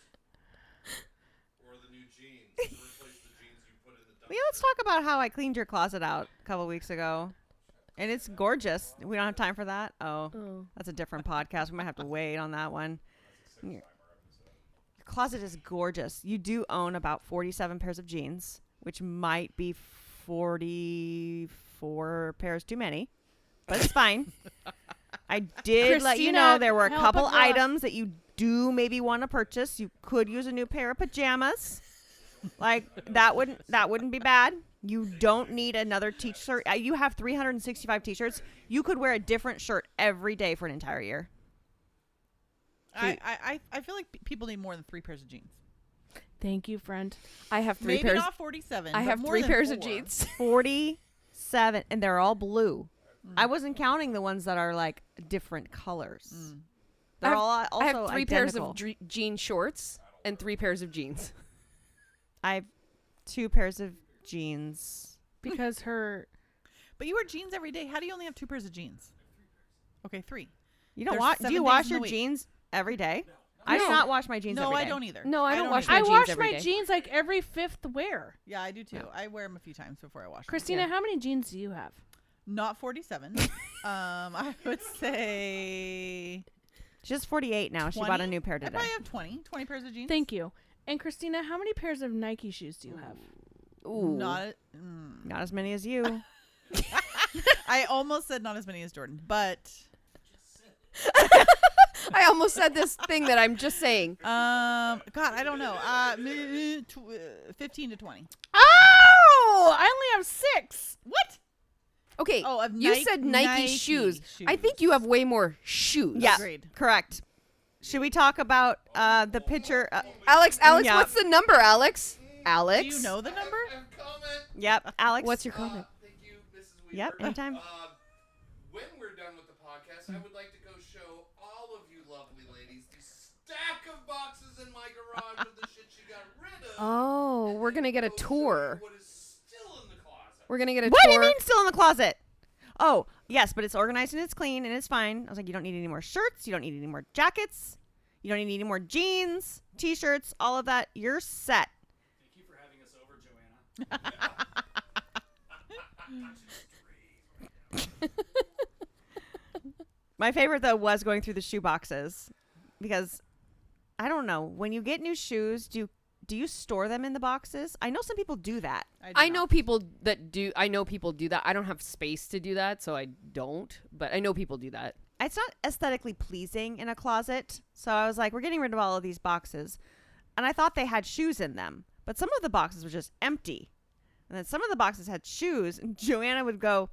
Or the new jeans to replace the jeans you put in the dumpster? Yeah, let's talk about how I cleaned your closet out a couple weeks ago. And it's gorgeous. We don't have time for that? Oh, that's a different podcast. We might have to wait on that one. Your closet is gorgeous. You do own about 47 pairs of jeans, which might be 44 pairs too many, but it's fine. I did let you Christina, know there were a help couple a girl. items that you do maybe want to purchase. You could use a new pair of pajamas. Like that wouldn't be bad. You don't need another t-shirt. You have 365 t-shirts. You could wear a different shirt every day for an entire year. I feel like people need more than 3 pairs of jeans. Thank you, friend. I have 3 Maybe pairs. not 47. I but have more 3 than pairs of 4. jeans. 47, and they're all blue. I wasn't counting the ones that are like different colors. They're all also I have 3 pairs identical. of jean shorts and 3 pairs of jeans. I have 2 pairs of jeans. Because her But you wear jeans every day. How do you only have 2 pairs of jeans? Okay, 3. You don't There's wash? Do 7 you days wash in the your week. jeans every day? I do No. not wash my jeans No, every day. I don't either. No, I don't wash either. my I jeans wash every my day. jeans like every 5th wear. Yeah, I do too. No. I wear them a few times before I wash them. Christina, how many jeans do you have? Not 47. I would say She's 48 now. She bought a 20? new pair I today. probably have 20 pairs of jeans. Thank you. And Christina, how many pairs of Nike shoes do you have? Ooh. Not Not as many as you. I almost said not as many as Jordan, but I almost said this thing that I'm just saying. God, I don't know. 15 to 20. Oh, I only have 6. What? Okay, Oh, of you said Nike shoes. I think you have way more shoes. Yeah, Agreed. correct. Should we talk about the picture? Alex, Yeah. what's the number, Alex? Do Alex? you know the number? Comment. Yep, Alex. What's your comment? Thank you, Mrs. Weaver. Yep, anytime. When we're done with the podcast, I would like to go show all of you lovely ladies the stack of boxes in my garage of the shit she got rid of. Oh, we're going to get a Go show tour. you what is still in the closet. We're going to get a What do tour. you mean still in the closet? Oh, yes, but it's organized and it's clean and it's fine. I was like, you don't need any more shirts. You don't need any more jackets. You don't need any more jeans, t-shirts, all of that. You're set. Thank you for having us over, Joanna. My favorite, though, was going through the shoe boxes because, I don't know, when you get new shoes, do you store them in the boxes? I know some people do that. I know people that do. I know people do that. I don't have space to do that, so I don't. But I know people do that. It's not aesthetically pleasing in a closet. So I was like, we're getting rid of all of these boxes. And I thought they had shoes in them. But some of the boxes were just empty. And then some of the boxes had shoes. And Joanna would go,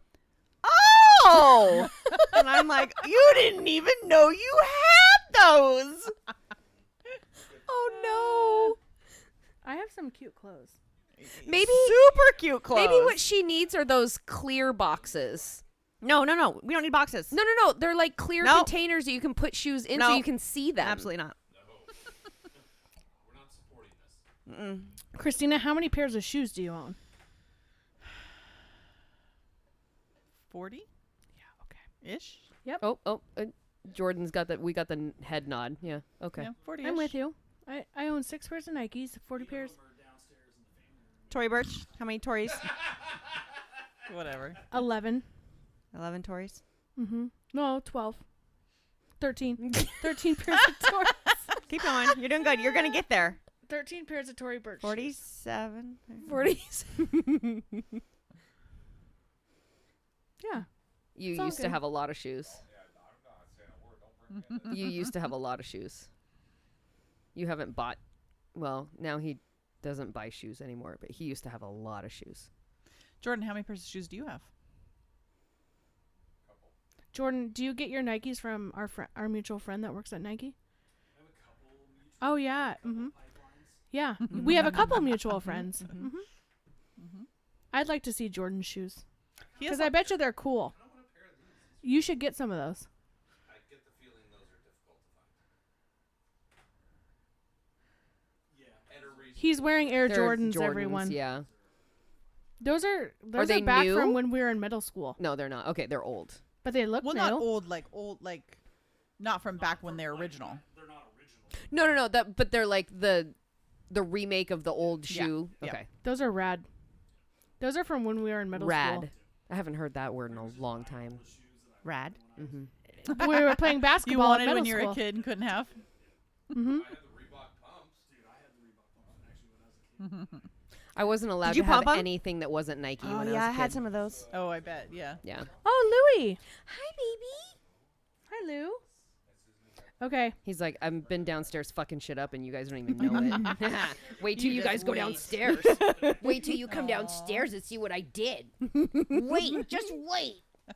oh! And I'm like, you didn't even know you had those. Oh I have some cute clothes. no! Maybe Super cute clothes. maybe what she needs are those clear boxes. No. We don't need boxes. No. They're like clear Nope. containers that you can put shoes in so Nope. you can see them. Absolutely not. We're not supporting this. Christina, how many pairs of shoes do you own? 40 Yeah, okay. ish. Oh, Jordan's got that. We got the head nod. Yeah. Okay. Yeah, 40. I'm with you. I own 6 pairs of Nikes, 40 pairs. Tory Birch. How many Tories? Whatever. 11. 11 Tories. Mm-hmm. No, 12. 13. 13 pairs of Tory. Keep going. You're doing good. You're going to get there. 13 pairs of Tory Burch. 47. 40s. Yeah. You It's all used to good. have a lot of shoes. You used to have a lot of shoes. You haven't bought. Well, now he doesn't buy shoes anymore, but he used to have a lot of shoes. Jordan, how many pairs of shoes do you have? Jordan, do you get your Nikes from our mutual friend that works at Nike? Oh, yeah. Mm-hmm. Yeah. We have a couple mutual friends. Mm-hmm. I'd like to see Jordan's shoes. He has Because I bet you they're cool. You should get some of those. I get the feeling those are difficult to find. Yeah. At a reasonable He's wearing Air They're Jordans, everyone. Yeah. Those are they back new? from when we were in middle school. No, they're not. Okay, they're old. But they look new. not old, not from back when they're original. They're not original. No. But they're like the remake of the old shoe. Yeah. Okay. Those are rad. Those are from when we were in middle school. I haven't heard that word in a long time. Rad. Mm-hmm. We were playing You basketball wanted in when middle you were school. a kid and couldn't have? Mm-hmm. I had the Reebok pumps. Dude, I had the Reebok pumps actually when I was a kid. I wasn't allowed Did you to have pump 'em? anything that wasn't Nike Oh, when yeah, I I was a had kid. some of those. Oh, I bet. Yeah. Yeah. Oh, Louie. Hi, baby. Hi, Lou. Okay. He's like, I've been downstairs fucking shit up and you guys don't even know it. Wait till you just guys go wait. downstairs. Wait till you come downstairs and see what I did. Wait, just wait. I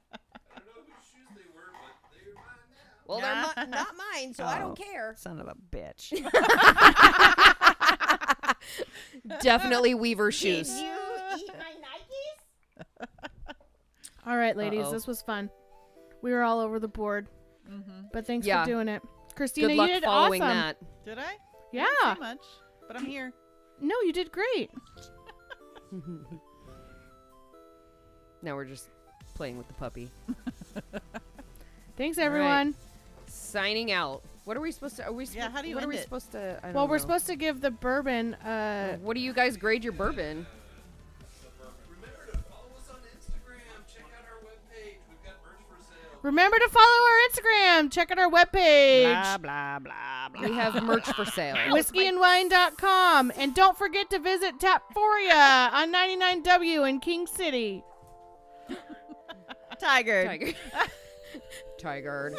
don't know whose shoes they were, but they're mine now. Well, they're not mine, so I don't Oh. care. Son of a bitch. Definitely Weaver shoes. eat my Nikes? All right, ladies. Uh-oh. This was fun. We were all over the board. But thanks Yeah. for doing it. Christina, Good luck you did following awesome. that. Did I? Yeah. Not much, but I'm here. No, you did great. Now we're just playing with the puppy. Thanks, All right. everyone. Signing out. What are we supposed to? Are we? Yeah, how do you What are end we it? supposed to? I don't Well, we're know. supposed to give the bourbon. What do you guys grade your bourbon? Remember to follow us on Instagram. Check out our webpage. We've got merch for sale. Remember to follow our Instagram. Check out our webpage. blah, blah, blah. We have merch for sale. whiskeyandwine.com. And don't forget to visit Tapforia on 99W in King City. Tiger. Tiger. Tiger.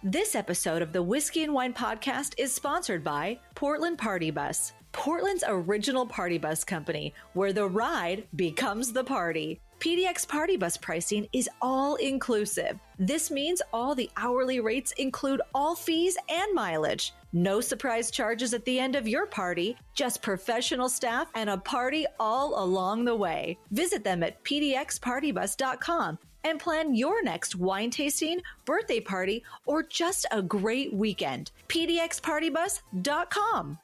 This episode of the Whiskey and Wine Podcast is sponsored by Portland Party Bus, Portland's original party bus company, where the ride becomes the party. PDX Party Bus pricing is all inclusive. This means all the hourly rates include all fees and mileage. No surprise charges at the end of your party, just professional staff and a party all along the way. Visit them at pdxpartybus.com and plan your next wine tasting, birthday party, or just a great weekend. pdxpartybus.com.